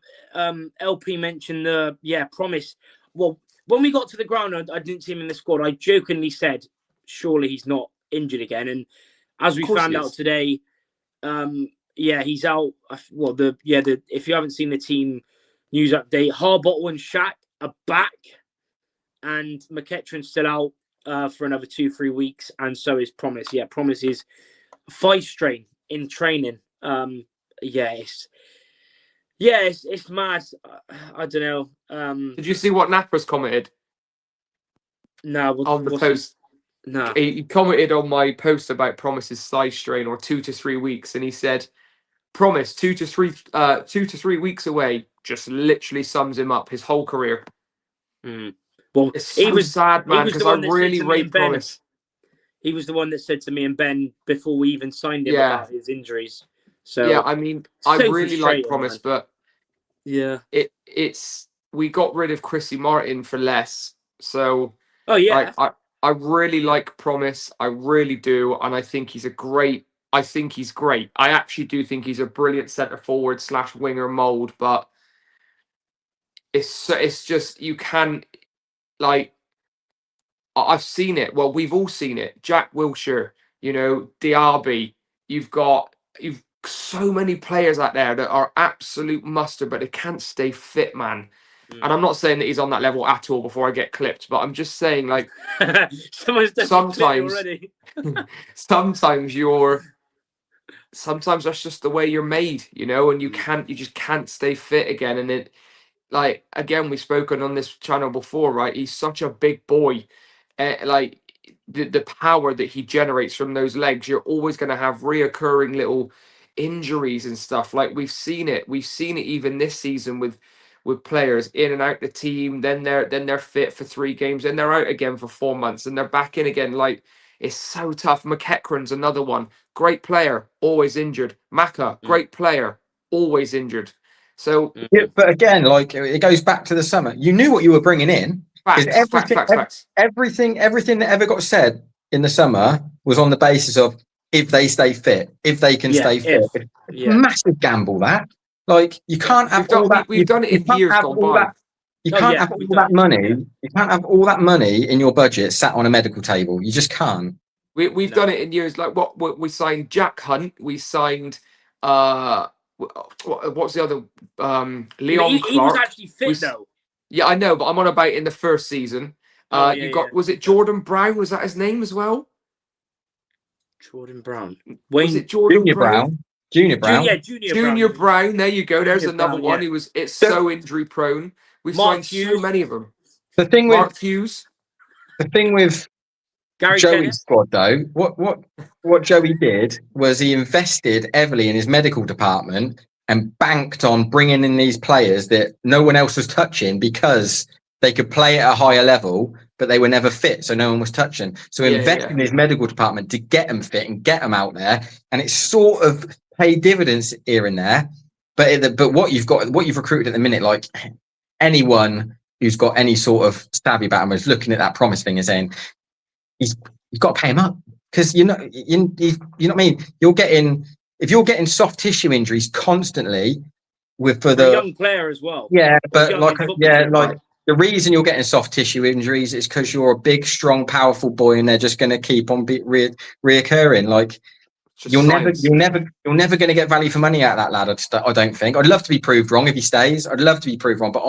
LP mentioned the promise. Well, when we got to the ground, I didn't see him in the squad. I jokingly said, surely he's not injured again. And as we found out today, he's out. Well, if you haven't seen the team news update, Harbottle and Shaq are back, and McEachran's still out for another 2-3 weeks, and so is Promise. Yeah, Promise is thigh strain in training. It's mad. I don't know. Did you see what Napper's commented? No, on the post. No, he commented on my post about Promise's thigh strain, or 2 to 3 weeks, and he said, "Promise 2 to 3 weeks away." Just literally sums him up his whole career. Well, it's so sad, man, because I really rate Promise. He was the one that said to me and Ben before we even signed him about his injuries. So yeah, I mean, I really like Promise, man. But it's we got rid of Chrissy Martin for less. So I really like Promise. I really do, and I think he's great. I actually do think he's a brilliant centre forward / winger mould, but it's just you can like. I've seen it. Well, we've all seen it. Jack Wilshere, Diaby. You've so many players out there that are absolute mustard, but they can't stay fit, man. And I'm not saying that he's on that level at all before I get clipped, but I'm just saying, like, sometimes sometimes that's just the way you're made, you know, and you just can't stay fit again. And it, like, again, we've spoken on this channel before, right? He's such a big boy. Like, the power that he generates from those legs, you're always going to have reoccurring little injuries and stuff. Like, we've seen it even this season with players in and out the team, then they're fit for 3 games, then they're out again for 4 months, and they're back in again. Like, it's so tough. McEachran's another one. Great player, always injured. Maka, great player, always injured. So, yeah, but again, like, it goes back to the summer. You knew what you were bringing in. Facts. Everything that ever got said in the summer was on the basis of if they stay fit, if they can stay fit. Massive gamble that. Like, you can't have all that. We've done it in years gone by. You can't have all that money. You can't have all that money in your budget sat on a medical table. You just can't. We've done it in years. Like, what we signed Jack Hunt. We signed what's the other Leon Clark. He was actually fit though. Yeah, I know, but I'm on about in the first season. Was it Jordan Brown? Was that his name as well? Jordan Brown. Was it Jordan Brown? Junior Brown. Junior Brown. There you go. There's another one. It's so injury prone. We've signed so many of them. The thing Mark Hughes. The thing with Gary Joey's Kenneth. squad, though, what Joey did was he invested heavily in his medical department and banked on bringing in these players that no one else was touching because they could play at a higher level, but they were never fit, so no one was touching. So invest in his medical department to get them fit and get them out there, and it's sort of paid dividends here and there. But what you've recruited at the minute, like, anyone who's got any sort of savvy about him is looking at that promise thing and saying you've got to pay him up, because you know what I mean. If you're getting soft tissue injuries constantly for the young player as well. Yeah, but the reason you're getting soft tissue injuries is because you're a big, strong, powerful boy, and they're just going to keep on reoccurring. Like, you're never going to get value for money out of that lad. I don't think. I'd love to be proved wrong if he stays. I'd love to be proved wrong, but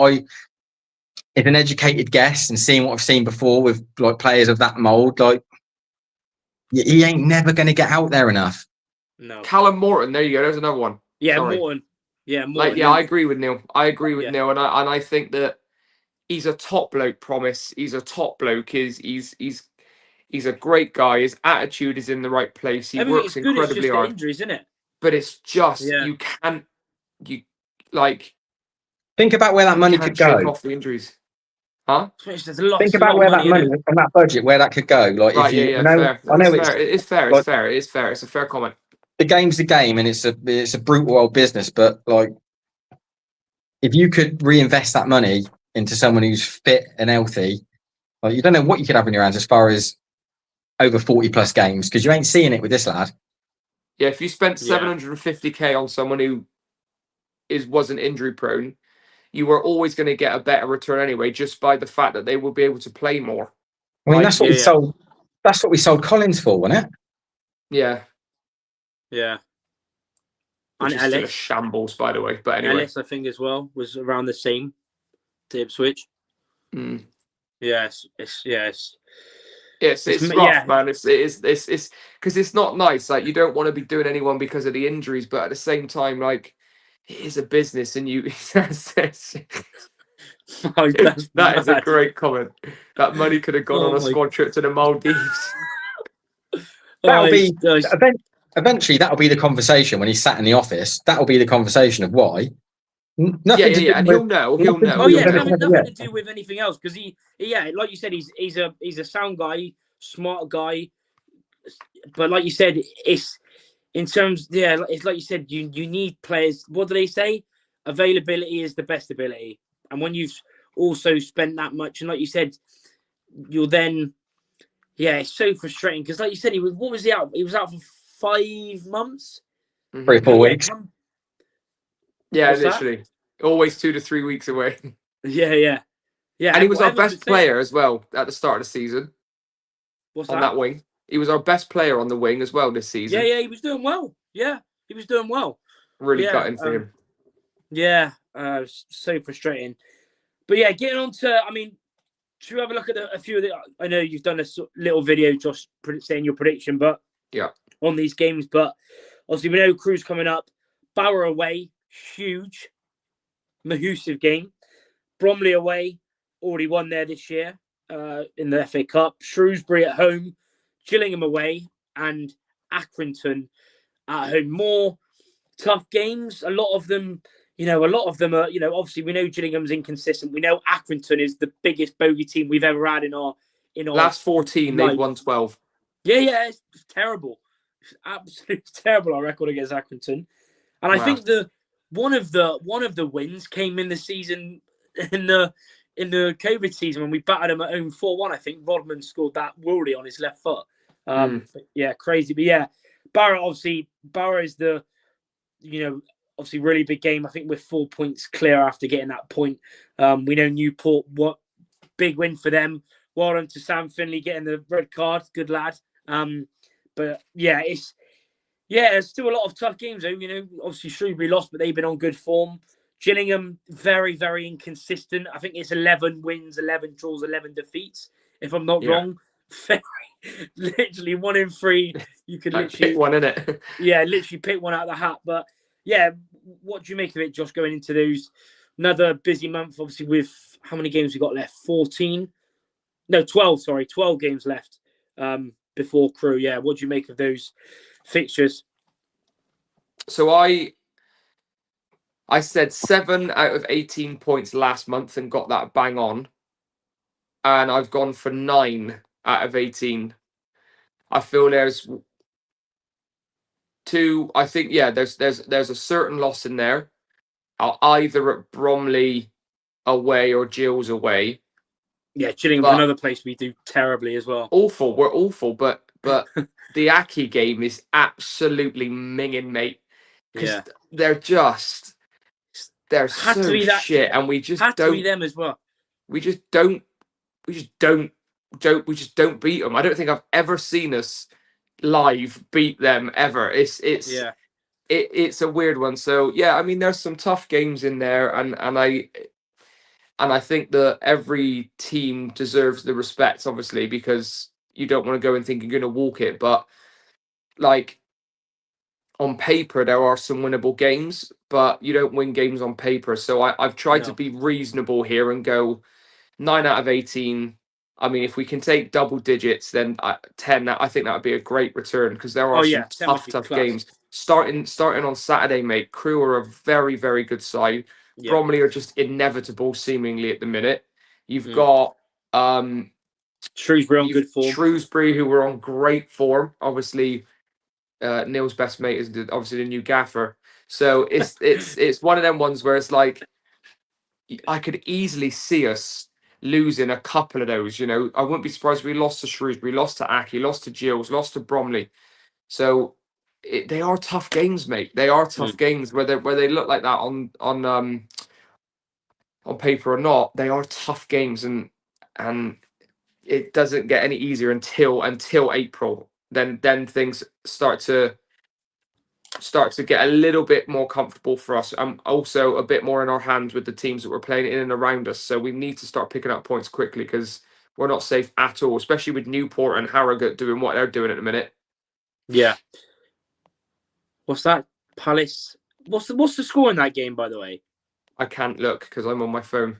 it's an educated guess, and seeing what I've seen before with, like, players of that mold, like, he ain't never going to get out there enough. No. Callum Morton, there you go. There's another one. Yeah, sorry. Morton. Yeah, Morton. I agree with Neil. Neil, and I think that he's a top bloke. Promise, he's a top bloke. He's a great guy. His attitude is in the right place. He works incredibly hard. Injuries, isn't it? But it's just you think about where that money could go. Shake off the injuries. Huh? Think about where that money from that budget, where that could go. Like, right, fair. I know it's fair. Like, it's fair. It's a fair comment. The game's the game, and it's a brutal old business. But, like, if you could reinvest that money into someone who's fit and healthy, like, you don't know what you could have in your hands as far as over 40 plus games, because you ain't seeing it with this lad. Yeah, if you spent 750k on someone who wasn't injury prone, you were always going to get a better return anyway, just by the fact that they will be able to play more. I mean, that's what we sold. That's what we sold Collins for, wasn't it? Yeah. Yeah. Which is still a shambles, by the way. But anyway, Ellis, I think, as well, was around the same to Ipswich. Yes, it's rough, man. It's because it's not nice. Like, you don't want to be doing anyone because of the injuries, but at the same time, like, it is a business, and you. That is a great comment. That money could have gone on a squad trip to the Maldives. Eventually, that'll be the conversation when he's sat in the office. That'll be the conversation of why. Nothing and he'll know. Oh yeah, nothing to do with anything else, because he, like you said, he's a sound guy, smart guy. But like you said, it's in terms, it's like you said, you need players. What do they say? Availability is the best ability. And when you've also spent that much, and like you said, you'll then, it's so frustrating, because like you said, he was out? He was out for 5 months, 3 or 4 weeks. Yeah, literally, always 2 to 3 weeks away. Yeah. And he was our best player as well at the start of the season. What's on that wing? He was our best player on the wing as well this season. Yeah, he was doing well. Yeah, he was doing well. Really gutting for him. Yeah, so frustrating. But yeah, getting on to, I mean, should we have a look at a few of the, I know you've done a little video, Josh, saying your prediction, but yeah, on these games, but obviously we know Crewe's coming up. Bauer away, huge, massive game. Bromley away, already won there this year in the FA Cup. Shrewsbury at home, Gillingham away, and Accrington at home. More tough games. A lot of them are, obviously we know Gillingham's inconsistent. We know Accrington is the biggest bogey team we've ever had in our last 14, life. they've won 12. Yeah, it's terrible. It's absolutely terrible, our record against Accrington. And I think one of the wins came in the season in the COVID season when we battered them at home 4-1. I think Rodman scored that worldly on his left foot. Yeah, crazy. But yeah, Bauer is the, obviously really big game. I think we're 4 points clear after getting that point. We know Newport, what big win for them. Well done to Sam Finley getting the red card. Good lad. But yeah, there's still a lot of tough games though. Obviously Shrewsbury lost, but they've been on good form. Gillingham, very, very inconsistent. I think it's 11 wins, 11 draws, 11 defeats, if I'm not wrong. Literally 1 in 3. You could literally pick one, innit? Yeah, literally pick one out of the hat. But yeah, what do you make of it, Josh, going into those? Another busy month, obviously, with how many games we got left? 12 games left before Crewe. Yeah, what do you make of those fixtures? So I said 7 out of 18 points last month and got that bang on. And I've gone for 9 out of 18. I feel there's 2. I think, there's a certain loss in there. Either at Bromley away or Gills away. Yeah, Gillingham's another place we do terribly as well. Awful. We're awful. But the Aki game is absolutely minging, mate. Because they're so shit, and we just don't. To be them as well. We just don't beat them. I don't think I've ever seen us live beat them ever. It's a weird one. So yeah, I mean, there's some tough games in there, and I think that every team deserves the respect, obviously, because you don't want to go and think you're going to walk it, but like, on paper, there are some winnable games, but you don't win games on paper. So I've tried to be reasonable here and go 9 out of 18. I mean, if we can take double digits, then 10. I think that would be a great return, because there are some tough games. Starting on Saturday, mate. Crewe are a very, very good side. Yeah. Bromley are just inevitable, seemingly, at the minute. You've got Shrewsbury on good form. Shrewsbury, who were on great form, obviously. Neil's best mate is obviously the new gaffer, so it's one of them ones where it's like I could easily see us losing a couple of those. I wouldn't be surprised if we lost to Shrewsbury, lost to Aki, lost to Gills, lost to Bromley. So they are tough games, mate. They are tough games, whether they look like that on paper or not. They are tough games, and it doesn't get any easier until April. Then things start to get a little bit more comfortable for us, and also a bit more in our hands with the teams that we're playing in and around us. So we need to start picking up points quickly, because we're not safe at all, especially with Newport and Harrogate doing what they're doing at the minute. Yeah. What's that? Palace. What's the score in that game, by the way? I can't look because I'm on my phone.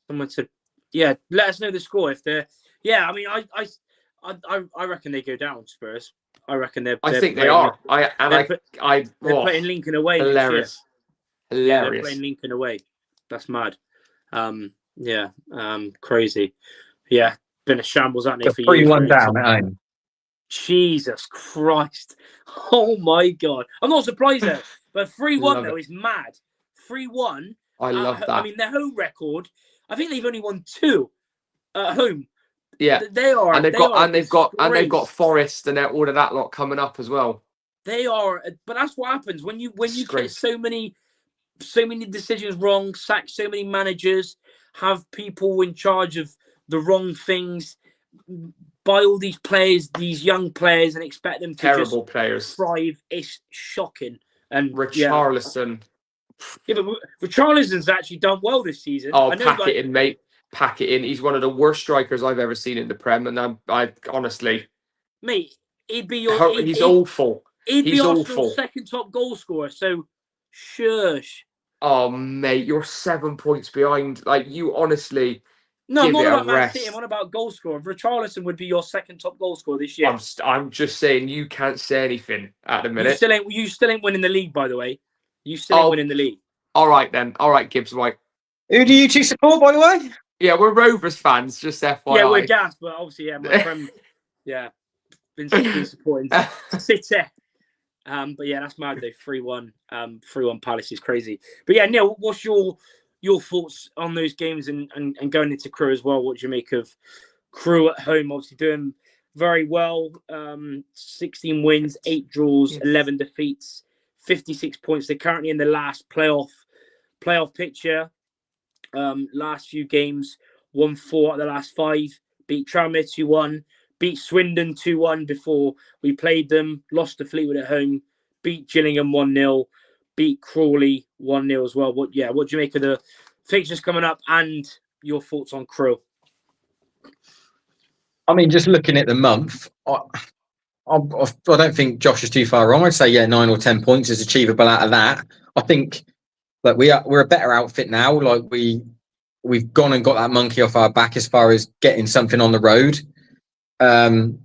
Someone said, let us know the score if they're. Yeah, I mean, I reckon they go down, Spurs. I reckon they're. I think they are. They're putting Lincoln away. Hilarious. Yeah, they're putting Lincoln away. That's mad. Crazy. Yeah, been a shambles, hasn't it? For 3-1 down at home. Jesus Christ! Oh my God! I'm not surprised though. But 3-1 though is mad. 3-1. I love that. I mean, their home record. I think they've only won 2 at home. Yeah, they are, and they've got Forest and all of that lot coming up as well. They are, but that's what happens when you get so many decisions wrong, sack so many managers, have people in charge of the wrong things, buy all these players, these young players, and expect them to terrible players thrive. It's shocking. And Richarlison, Yeah, but Richarlison's actually done well this season. Oh, I know, pack it in, mate. Pack it in. He's one of the worst strikers I've ever seen in the Prem, and I honestly, mate, he'd be your. he's awful. He'd be Arsenal's awful. second top goal scorer. So, shush. Oh, mate, you're 7 points behind. Like, you honestly. No, I'm give not it about a Man rest. City. I'm on about goal scorer. Richarlison would be your second top goal scorer this year. I'm just saying you can't say anything at the minute. You still ain't winning the league, by the way. You still ain't winning the league. All right then. All right, Gibbs White. Who do you two support, by the way? Yeah, we're Rovers fans. Just FYI. Yeah, we're gassed, but obviously, yeah, my friend, yeah, been supporting City. But yeah, that's mad though. 3-1, 3-1 Palace is crazy. But yeah, Neil, what's your thoughts on those games and going into Crewe as well? What do you make of Crewe at home? Obviously doing very well. 16 wins, 8 draws, 11 defeats, 56 points. They're currently in the last playoff picture. Last few games, won 4 out of the last 5. Beat Tranmere 2-1. Beat Swindon 2-1 before we played them. Lost to Fleetwood at home. Beat Gillingham 1-0. Beat Crawley 1-0 as well. What do you make of the fixtures coming up and your thoughts on Crewe? I mean, just looking at the month, I don't think Josh is too far wrong. I'd say 9 or 10 points is achievable out of that. I think that we're a better outfit now. Like we've gone and got that monkey off our back as far as getting something on the road. I'm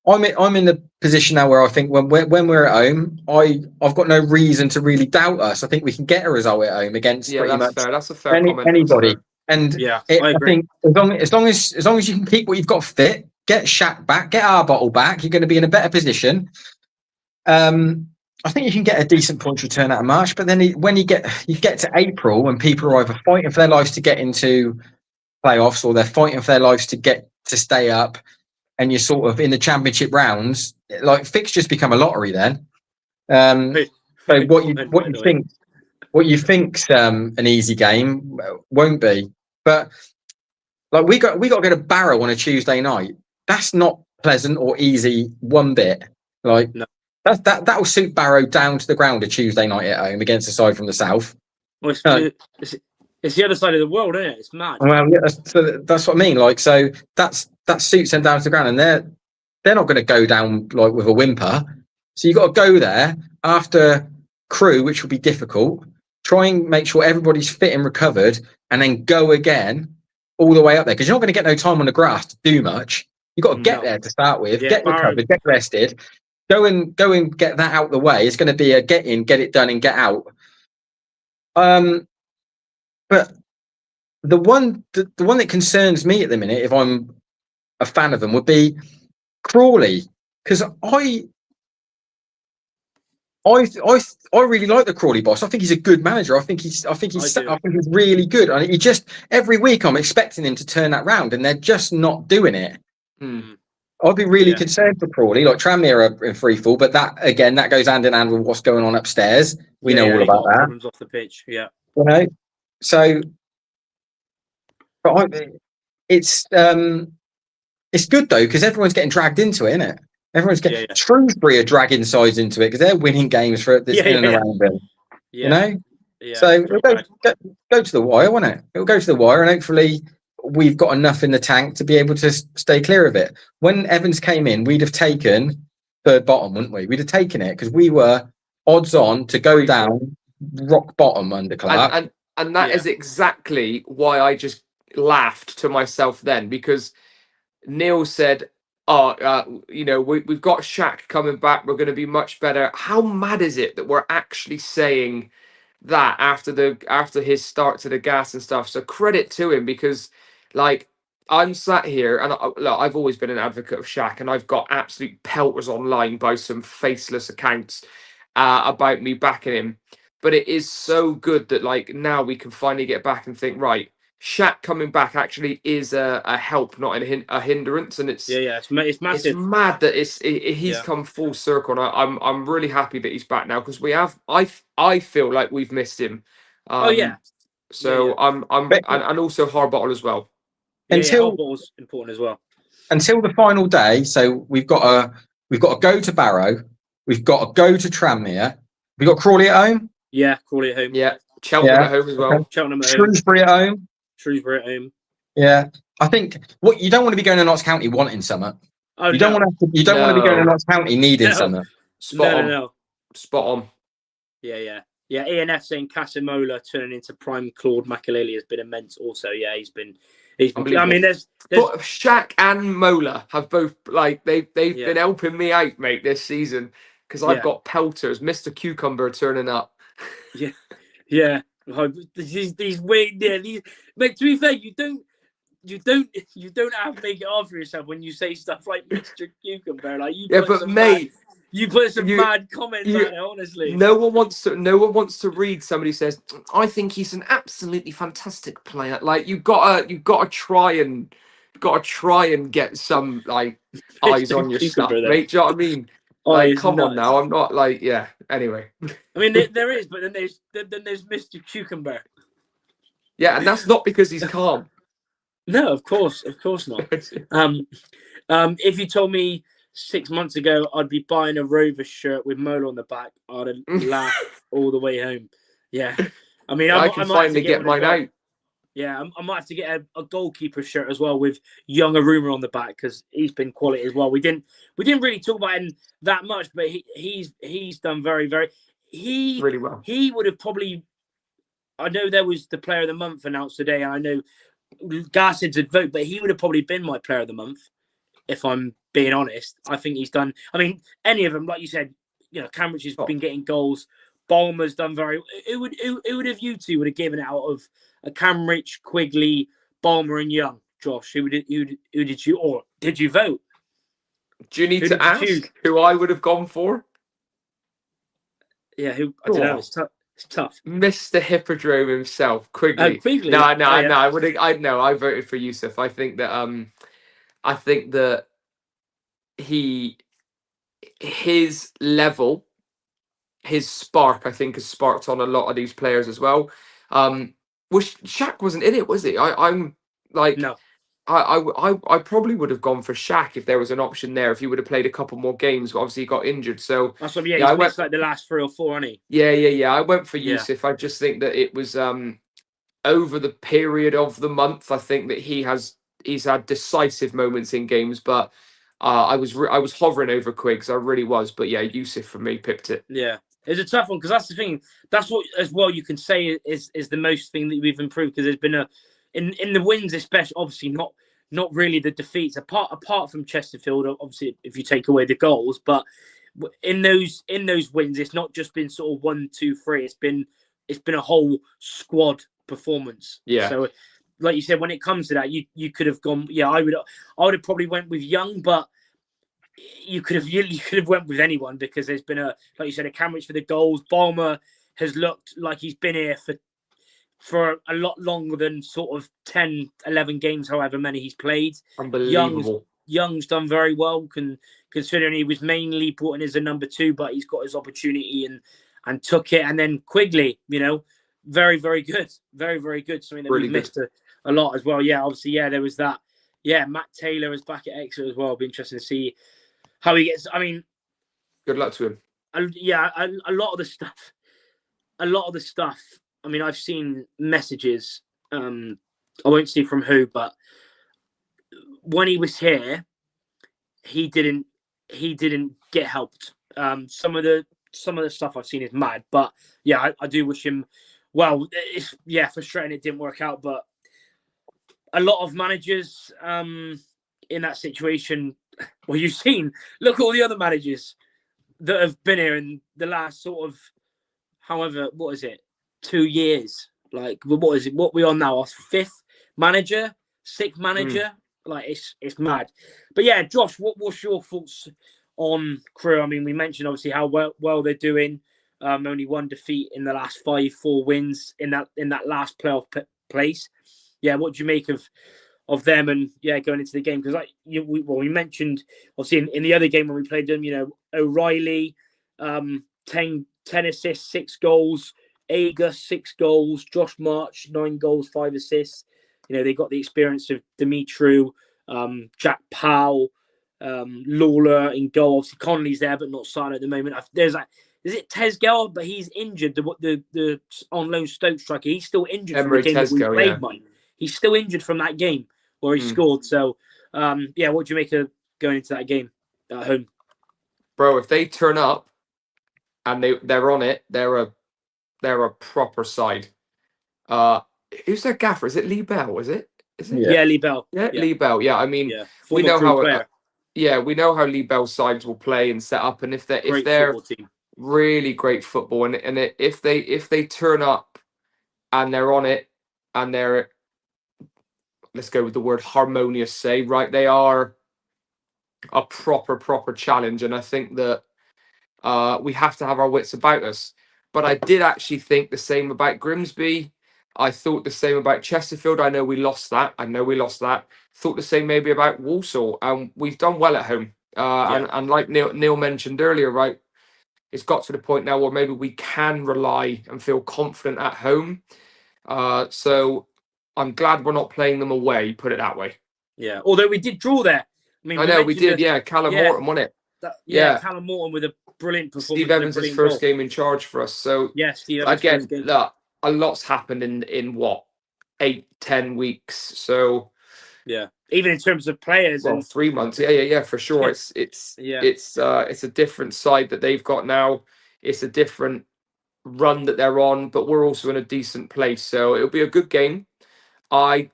in the position now where I think when we're at home, I've got no reason to really doubt us. I think we can get a result at home against pretty much fair. That's a fair comment. Anybody. And yeah, I think as long as you can keep what you've got fit, get Shaq back, get our bottle back, you're going to be in a better position. I think you can get a decent points return out of March, but then when you get to April, and people are either fighting for their lives to get into playoffs or they're fighting for their lives to stay up, and you're sort of in the championship rounds, like fixtures become a lottery then. So what you think's an easy game won't be. But like we got to go to Barrow on a Tuesday night. That's not pleasant or easy one bit. Like no. that will suit Barrow down to the ground a Tuesday night at home against a side from the south. Well, it's the other side of the world, isn't it? It's mad. Well, yeah, so that's what I mean. Like, so that suits them down to the ground, and they're not going to go down like with a whimper. So you got to go there after Crewe, which will be difficult. Try and make sure everybody's fit and recovered, and then go again all the way up there, because you're not going to get no time on the grass to do much. You got to get there to start with, get recovered, get rested, go and get that out the way. It's going to be a get in, get it done, and get out. But the one that concerns me at the minute, if I'm a fan of them, would be Crawley, because I really like the Crawley boss. I think he's a good manager. I think he's really good. And he just every week I'm expecting him to turn that round, and they're just not doing it. I'd be really concerned for Crawley. Like Tranmere are in free fall, but that goes hand in hand with what's going on upstairs. We know all about that. Problems off the pitch, yeah. You know, so but it's good though, because everyone's getting dragged into it, isn't it? Everyone's getting Shrewsbury are dragging sides into it because they're winning games for this in and around them. You know, so it'll go to the wire, won't it? It'll go to the wire, and hopefully we've got enough in the tank to be able to stay clear of it. When Evans came in, we'd have taken third bottom, wouldn't we? We'd have taken it because we were odds on to go down rock bottom under Clark. And that is exactly why I just laughed to myself then, because Neil said, we've got Shaq coming back, we're going to be much better. How mad is it that we're actually saying that after his start to the gas and stuff? So credit to him, because like I'm sat here and I've always been an advocate of Shaq, and I've got absolute pelters online by some faceless accounts about me backing him. But it is so good that like now we can finally get back and think, right, Shaq coming back actually is a help, not a hindrance, and it's massive. It's mad that he's come full circle, and I'm really happy that he's back now, because I feel like we've missed him. So I'm and also Harbottle as well. Harbottle's important as well. Until the final day, so we've got to go to Barrow, we've got to go to Tranmere, we've got Crawley at home. Yeah, Crawley at home. Yeah, Cheltenham at home as well. Okay. Cheltenham at home. Shrewsbury at home. Shrewsbury at home. Yeah, I think what you don't want to be going to Notts County wanting something. Oh, You don't want to. You don't want to be going to Notts County needing something. Spot on. Yeah. Ian F saying Casamola turning into prime Claude Makaleli has been immense. Also, yeah, he's been. I mean, there's but Shaq and Mola have both they've been helping me out, mate, this season because I've got pelters. Mr. Cucumber turning up. Yeah. These weird. Yeah, mate. To be fair, you don't have to make it hard for yourself when you say stuff like Mr. Cucumber. Like you put some mad comments on it, honestly. No one wants to read somebody says, I think he's an absolutely fantastic player. Like you've gotta try and get some like eyes on your stuff, mate. Do you know what I mean? Like, come on now. I'm not like, yeah. Anyway. I mean there is, but then there's Mr. Cucumber. Yeah, and that's not because he's calm. No, of course not. If you told me 6 months ago I'd be buying a Rovers shirt with Mola on the back, I'd have laughed all the way home. Yeah, I mean, I can finally get mine out. Yeah, I might have to get a goalkeeper shirt as well with Young Aruma on the back because he's been quality as well. We didn't really talk about him that much, but he's done very really well. He would have probably. I know there was the Player of the Month announced today, and I know Garcid's would vote, but he would have probably been my Player of the Month if I'm being honest. I think he's done. I mean, any of them, like you said, Cambridge has been getting goals. Balmer's done very. Who would have you two would have given it out of a Cambridge, Quigley, Balmer, and Young? Josh, who did you or did you vote? Do you need to ask who I would have gone for? Yeah, I don't know. It's tough. Mr. Hippodrome himself, Quigley. Quigley. No. I voted for Yusuf. I think that his level, his spark, I think, has sparked on a lot of these players as well. Shaq wasn't in it, was he? No. I probably would have gone for Shaq if there was an option there. If he would have played a couple more games, but obviously he got injured. So that's what. Yeah, he missed like the last 3 or 4, hasn't he? Yeah. I went for Yusuf. I just think that it was over the period of the month. I think that he's had decisive moments in games, but I was hovering over Quiggs. I really was. But yeah, Yusuf for me pipped it. Yeah. It's a tough one because that's the thing. That's what as well you can say is the most thing that we've improved because there's been in the wins, especially obviously not really the defeats apart from Chesterfield. Obviously, if you take away the goals, but in those wins, it's not just been sort of 1, 2, 3. It's been a whole squad performance. Yeah. So, like you said, when it comes to that, you could have gone. Yeah, I would have probably went with Young, but you could have went with anyone because there's been like you said, a Cambridge for the goals. Balmer has looked like he's been here for a lot longer than sort of 10, 11 games, however many he's played. Unbelievable. Young's done very well, considering he was mainly brought in as a number 2, but he's got his opportunity and took it. And then Quigley, very, very good. Very, very good. Something that we missed a lot as well. Yeah, obviously, there was that. Yeah, Matt Taylor is back at Exeter as well. It'll be interesting to see how he gets. I mean, good luck to him. A lot of the stuff. I mean, I've seen messages. I won't see from who, but when he was here, he didn't get helped. Some of the stuff I've seen is mad, but yeah, I do wish him well. It's frustrating it didn't work out, but a lot of managers in that situation. Well, you've seen. Look at all the other managers that have been here in the last sort of, however, what is it? 2 years. Like, what is it? What we on now? Our 5th manager, 6th manager. Like, it's mad. But yeah, Josh, what's your thoughts on Crewe? I mean, we mentioned obviously how well they're doing. Only 1 defeat in the last 4 wins in that last playoff place. Yeah, what do you make of them and going into the game? Because we mentioned obviously in the other game when we played them, O'Reilly, 10 assists, 6 goals. Aga, 6 goals. Josh March, 9 goals, 5 assists. They got the experience of Dimitru, Jack Powell, Lawler in goal. Obviously, Connolly's there, but not starting at the moment. There's is it Tesgel? But he's injured. The on loan Stoke striker. He's still injured from the game that we played. He's still injured from that game where he scored. So, yeah, what do you make of going into that game at home? Bro, if they turn up and they're on it, they're a proper side. Who's their gaffer? Is it Lee Bell? Is it? Yeah, Lee Bell. Yeah, Lee Bell. Yeah, I mean, we know how Lee Bell's sides will play and set up, and if they're really great football, and if they turn up and they're on it and they're, let's go with the word harmonious, say, right, they are a proper challenge, and I think that we have to have our wits about us. But I did actually think the same about Grimsby. I thought the same about Chesterfield. I know we lost that. Thought the same maybe about Walsall. And we've done well at home. And like Neil mentioned earlier, right, it's got to the point now where maybe we can rely and feel confident at home. So I'm glad we're not playing them away, put it that way. Yeah, although we did draw there. I know we did, Callum Morton won it. Callum Morton with a brilliant performance. Steve Evans' first game in charge for us. So Steve Evans' again, look, a lot's happened in what, 8-10 weeks. So yeah, even in terms of players, well, 3 months. Yeah, for sure. It's a different side that they've got now. It's a different run that they're on, but we're also in a decent place. So it'll be a good game. I'm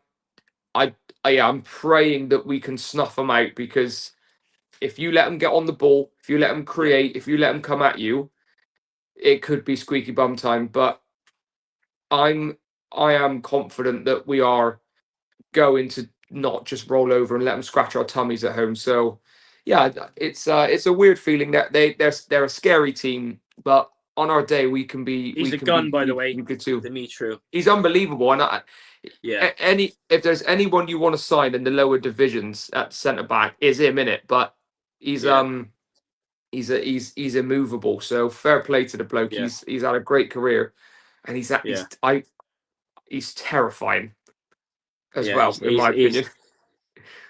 praying that we can snuff them out, because if you let them get on the ball, if you let them create, if you let them come at you, it could be squeaky bum time. But I am confident that we are going to not just roll over and let them scratch our tummies at home. So yeah, it's a weird feeling that they're a scary team, but on our day we can be. He's a gun, by the way. Dimitru. He's unbelievable, and if there's anyone you want to sign in the lower divisions at centre back, is him in it. But he's immovable. So fair play to the bloke. Yeah. He's had a great career, and he's terrifying as well, in my opinion.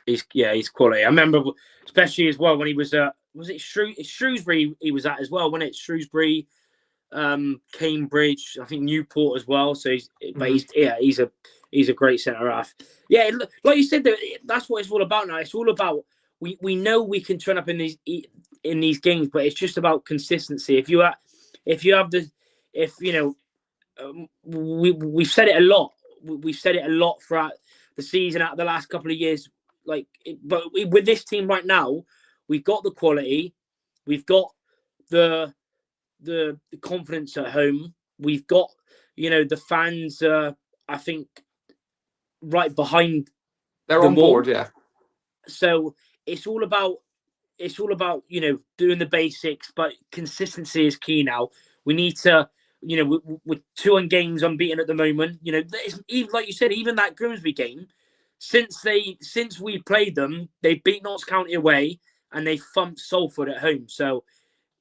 He's quality. I remember, especially as well when he was it Shrewsbury he was at as well, wasn't it? Shrewsbury, Cambridge, I think Newport as well. So he's a great centre half. Yeah, like you said, that's what it's all about now. It's all about we know we can turn up in these games, but it's just about consistency. We've said it a lot. We've said it a lot throughout the season, out the last couple of years. But with this team right now, we've got the quality, we've got the confidence at home, we've got the fans. I think right behind. They're on board, yeah. So it's all about doing the basics, but consistency is key now. We need to. With 2 games unbeaten at the moment, even like you said, even that Grimsby game, since we played them, they beat Notts County away and they thumped Salford at home. So,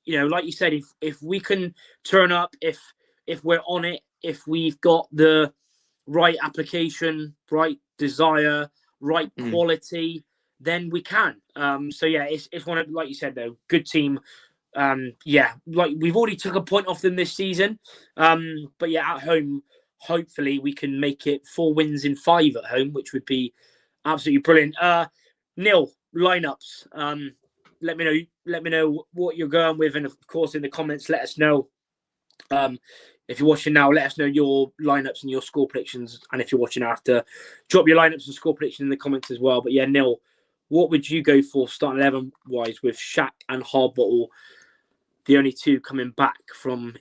like you said, if we can turn up, if we're on it, if we've got the right application, right desire, right quality, then we can. So yeah, it's one of, like you said though, good team. Like we've already took a point off them this season, but yeah, at home hopefully we can make it 4 wins in 5 at home, which would be absolutely brilliant. Neil, lineups, let me know what you're going with, and of course in the comments let us know. If you're watching now, let us know your lineups and your score predictions, and if you're watching after, drop your lineups and score prediction in the comments as well. But yeah, Neil, what would you go for starting 11 wise with Shaq and Hardbottle, the only 2 coming back from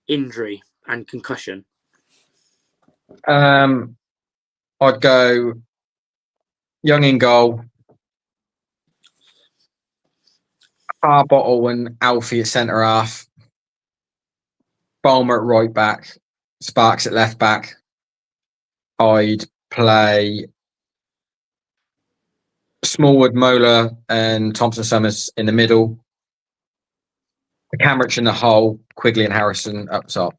injury and concussion? I'd go Young in goal, Harbottle and Alfie at centre half, Balmer at right back, Sparks at left back. I'd play Smallwood, Mola and Thompson Summers in the middle, Camrich in the hole, Quigley and Harrison up top.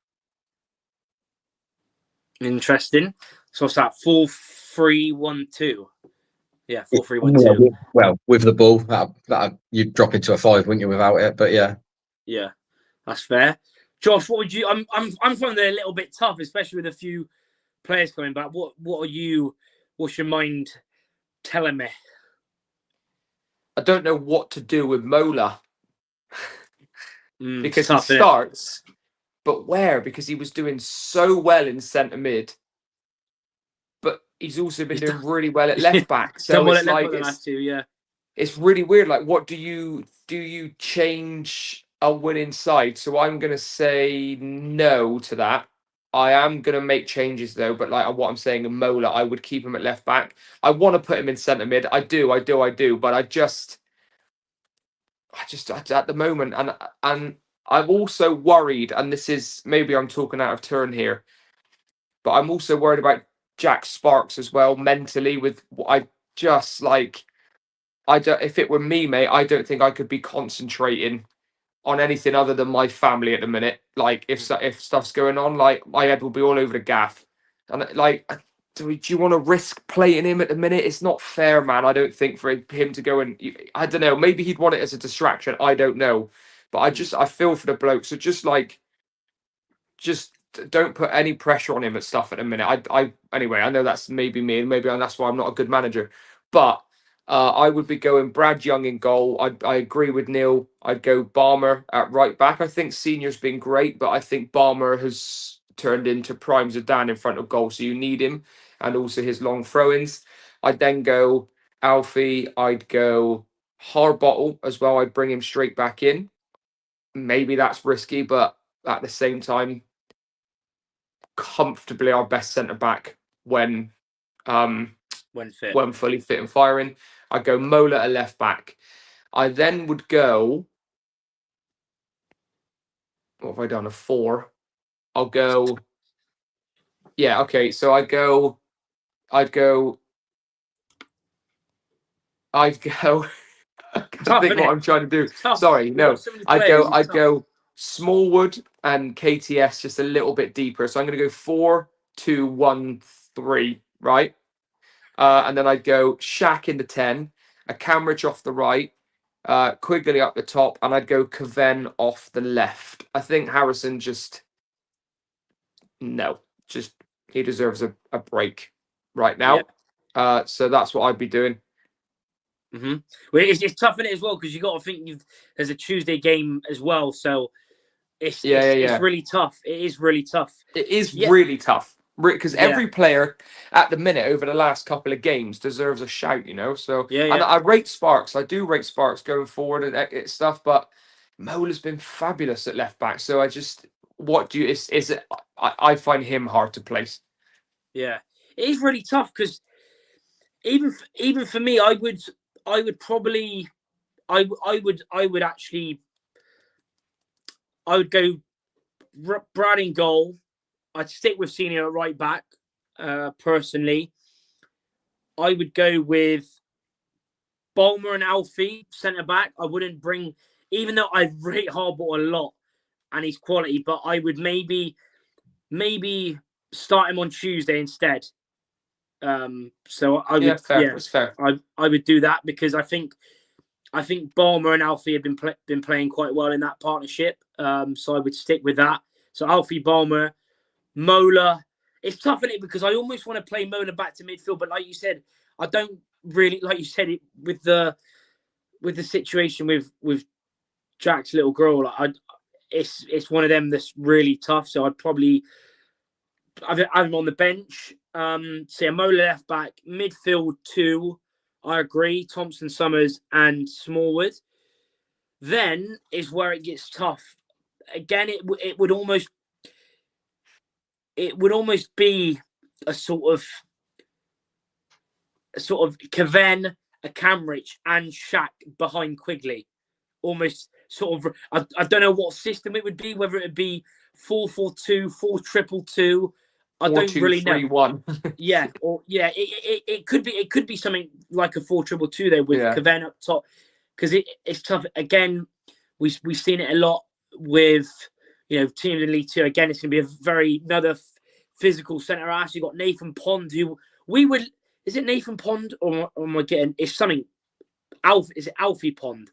Interesting. So what's that? 4-3-1-2. Yeah, 4-3-1-2. Well, with the ball, that you'd drop into a 5, wouldn't you, without it? But yeah. Yeah. That's fair. Josh, what would you? I'm finding it a little bit tough, especially with a few players coming back. What's your mind telling me? I don't know what to do with Mola because tough, he starts, but where? Because he was doing so well in centre mid, but he's also been doing really well at left back. So it's like the last two, yeah. It's really weird. Like, what do you change a winning side? So I'm gonna say no to that. I am gonna make changes though, but like what I'm saying, Mola, I would keep him at left back. I want to put him in centre mid. I do, but I just at the moment, and I'm also worried, and this is maybe I'm talking out of turn here, but I'm also worried about Jack Sparks as well mentally. With I just like. I don't. If it were me, mate, I don't think I could be concentrating on anything other than my family at the minute. Like if stuff's going on, like my head will be all over the gaff. And like, do you want to risk playing him at the minute? It's not fair, man. I don't think for him to go and I don't know. Maybe he'd want it as a distraction. I don't know, but I feel for the bloke. So just don't put any pressure on him at stuff at the minute. Anyway, I know that's maybe me, and maybe that's why I'm not a good manager, but. I would be going Brad Young in goal. I agree with Neil. I'd go Balmer at right back. I think Senior's been great, but I think Balmer has turned into prime Zidane in front of goal, so you need him, and also his long throw-ins. I'd then go Alfie. I'd go Harbottle as well. I'd bring him straight back in. Maybe that's risky, but at the same time, comfortably our best centre back when fully fit and firing. I'd go Mola at left back. I then would go. What have I done? A 4. I'll go. Yeah, okay. So I'd go. I think what I'm trying to do. Sorry, no. I'd go Smallwood and KTS just a little bit deeper. So I'm gonna go 4-2-1-3, right? And then I'd go Shaq in the 10, a Camrich off the right, Quigley up the top, and I'd go Caven off the left. I think Harrison he deserves a break right now. Yeah. So that's what I'd be doing. Mm-hmm. Well, it's tough in it as well because you got to think there's a Tuesday game as well, so it's really tough. It is really tough. It is really tough. Because every player at the minute over the last couple of games deserves a shout, So and I rate Sparks. I do rate Sparks going forward and stuff, but Mola's been fabulous at left back. So I find him hard to place. Yeah, it is really tough because even for me, I would go Brad in goal. I'd stick with Senior at right back, personally. I would go with Balmer and Alfie, centre back. I wouldn't bring, even though I rate Harbottle a lot and his quality, but I would maybe start him on Tuesday instead. So I would, that's fair. I would do that because I think Balmer and Alfie have been playing quite well in that partnership. So I would stick with that. So Alfie, Balmer. Mola, it's tough in it because I almost want to play Mola back to midfield, but like you said, I don't really like you said it with the situation with Jack's little girl. Like it's one of them that's really tough. So I'd probably have him on the bench. Say a Mola left back, midfield 2. I agree. Thompson, Summers, and Smallwood. Then is where it gets tough. Again, it would almost be a sort of Caven, a Camrich, and Shaq behind Quigley. Almost sort of. I don't know what system it would be. Whether it would be 4-4-2, 4-2-2. I don't really know. 4-2-3-1. It could be something like a 4-2-2 there with Caven up top because it's tough. Again, we've seen it a lot with. Teams in League 2, again, it's going to be another physical centre half. You've got Nathan Pond, who is it Nathan Pond or am I getting, it's something, is it Alfie Pond?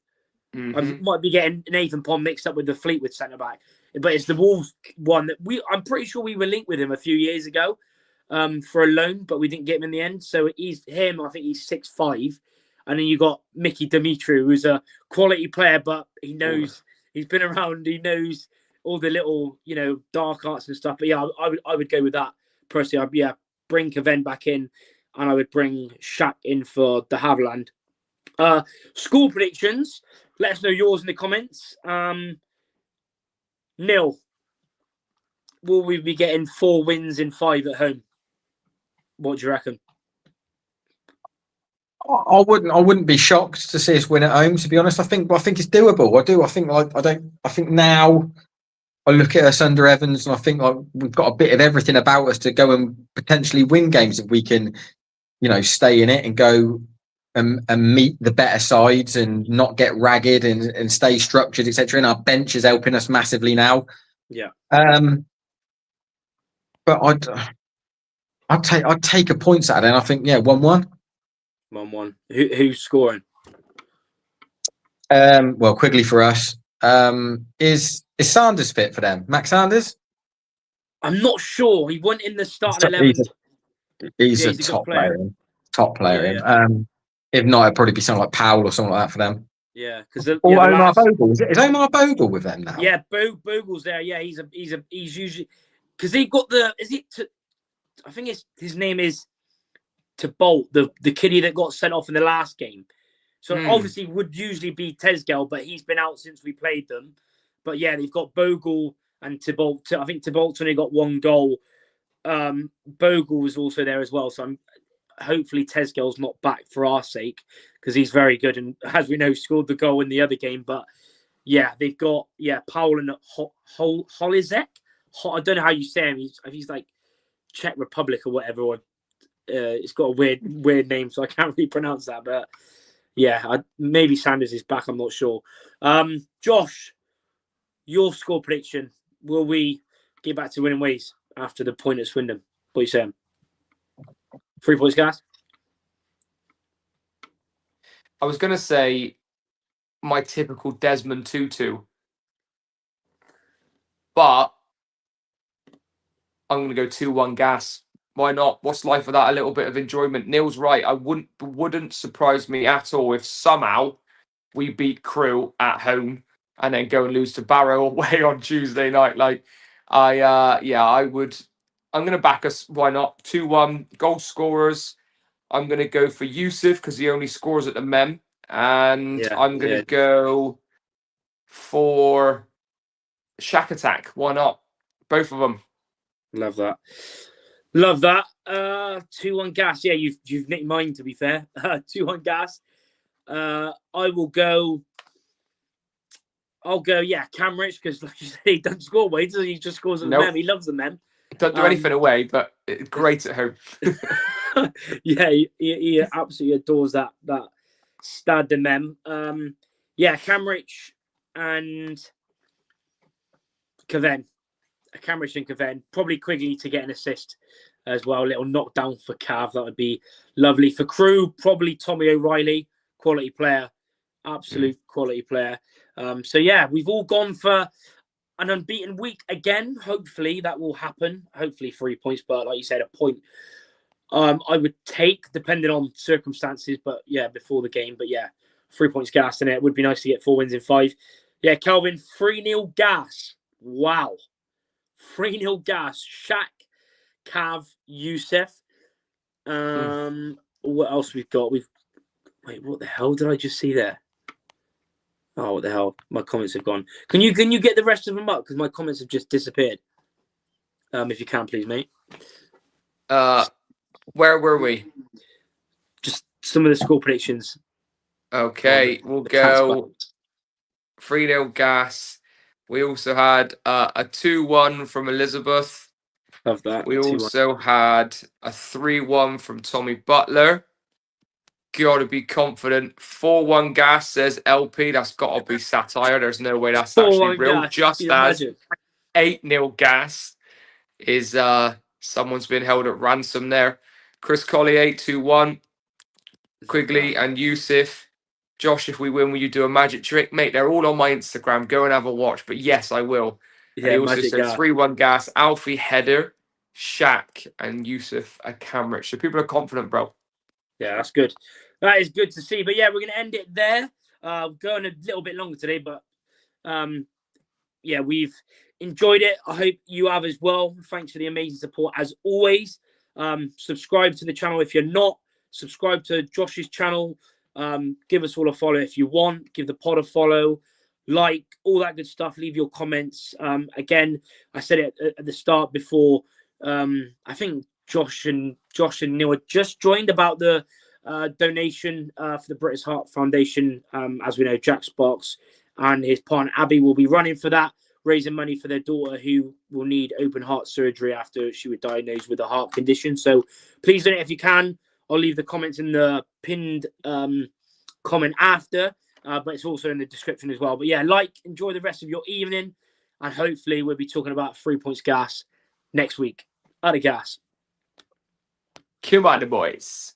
I might be getting Nathan Pond mixed up with the Fleetwood centre back, but it's the Wolves one that I'm pretty sure we were linked with him a few years ago for a loan, but we didn't get him in the end. So he's him. I think he's 6'5", and then you got Mickey Dimitri, who's a quality player, but he knows he's been around. He knows all the little dark arts and stuff. But yeah, I would go with that personally. I'd bring Caven back in, and I would bring Shaq in for de Havilland. Score predictions. Let us know yours in the comments. Neil, will we be getting 4 wins in 5 at home? What do you reckon? I wouldn't be shocked to see us win at home. To be honest, I think it's doable. I do. I think now I look at us under Evans, and I think we've got a bit of everything about us to go and potentially win games if we can, stay in it and go and meet the better sides and not get ragged and stay structured, etc. And our bench is helping us massively now. Yeah. But I'd take a point Saturday, and I think 1-1. 1-1. Who's scoring? Well, Quigley for us. Is Sanders fit for them? Max Sanders? I'm not sure. He went in the starting 11. He's a top player. Top player. Yeah. If not, it'd probably be something like Powell or something like that for them. Yeah, because Omar Bogle. Is Omar Bogle with them now? Yeah, Bogle's there. Yeah, he's usually because they've got I think his name is Bolt, the kiddie that got sent off in the last game. So obviously would usually be Tesgel, but he's been out since we played them. But yeah, they've got Bogle and Thibault. I think Thibault's only got 1 goal. Bogle was also there as well. So hopefully Tesgel's not back for our sake, because he's very good and, as we know, scored the goal in the other game. But yeah, they've got Powell and Holizek. I don't know how you say him. He's like Czech Republic or whatever. It's got a weird name, so I can't really pronounce that. But yeah, maybe Sanders is back. I'm not sure. Josh, your score prediction. Will we get back to winning ways after the point at Swindon? What are you saying? 3 points, guys? I was going to say my typical Desmond Tutu, but I'm going to go 2-1 Gas. Why not? What's life without a little bit of enjoyment? Neil's right. I wouldn't surprise me at all if somehow we beat Crewe at home and then go and lose to Barrow away on Tuesday night. I would. I'm going to back us. Why not? 2-1 goal scorers. I'm going to go for Yusuf because he only scores at the Mem. And I'm going to go for Shack Attack. Why not? Both of them. Love that. 2-1 Gas. Yeah, you've nicked mine, to be fair. 2-1 Gas. I'll go, Cam Rich, because like you said, he doesn't score away, so he just scores at the Mem. He loves the Mem. Don't do anything away, but it's great at home. Yeah, he absolutely adores that Stade de Mem. Cam Rich and Caven. Cam Rich and Caven. Probably Quigley to get an assist as well. A little knockdown for Cav. That would be lovely. For Crewe, probably Tommy O'Reilly. Quality player. Absolute quality player. We've all gone for an unbeaten week again. Hopefully that will happen. Hopefully 3 points, but like you said, a point I would take, depending on circumstances, but before the game. But 3 points Gas in it. It would be nice to get 4 wins in 5. Yeah, Kelvin, 3-0 Gas. Wow. 3-0 Gas. Shaq, Cav, Yusuf. What else we've got? Wait, what the hell did I just see there? Oh, what the hell? My comments have gone. Can you get the rest of them up? Because my comments have just disappeared. If you can, please, mate. Where were we? Just some of the score predictions. Okay, we'll go 3-0 Gas. We also had a 2-1 from Elizabeth. Love that. We also had a 3-1 from Tommy Butler. Got to be confident. 4-1 Gas, says LP. That's got to be satire. There's no way that's actually real. Gas. Just as 8-0 Gas is someone's been held at ransom there. Chris Collier, 2-1. Quigley and Yusuf Josh, if we win, will you do a magic trick? Mate, they're all on my Instagram. Go and have a watch. But yes, I will. Yeah, and he also magic said 3-1 gas, Alfie header, Shaq, and Yusuf Akamrich. So people are confident, bro. Yeah, that's good. That is good to see. But yeah, we're going to end it there. Going a little bit longer today, but yeah, we've enjoyed it. I hope you have as well. Thanks for the amazing support as always. Subscribe to the channel if you're not. Subscribe to Josh's channel. Give us all a follow if you want. Give the pod a follow. Like, all that good stuff. Leave your comments. Again, I said it at the start before. I think Josh and Neil had just joined about the donation for the British Heart Foundation. As we know, Jack Sparks and his partner Abby will be running for that, raising money for their daughter who will need open heart surgery after she was diagnosed with a heart condition. So please donate if you can. I'll leave the comments in the pinned comment after, but it's also in the description as well. But yeah, enjoy the rest of your evening, and hopefully we'll be talking about 3 points gas next week. Out of gas. Come on, the boys.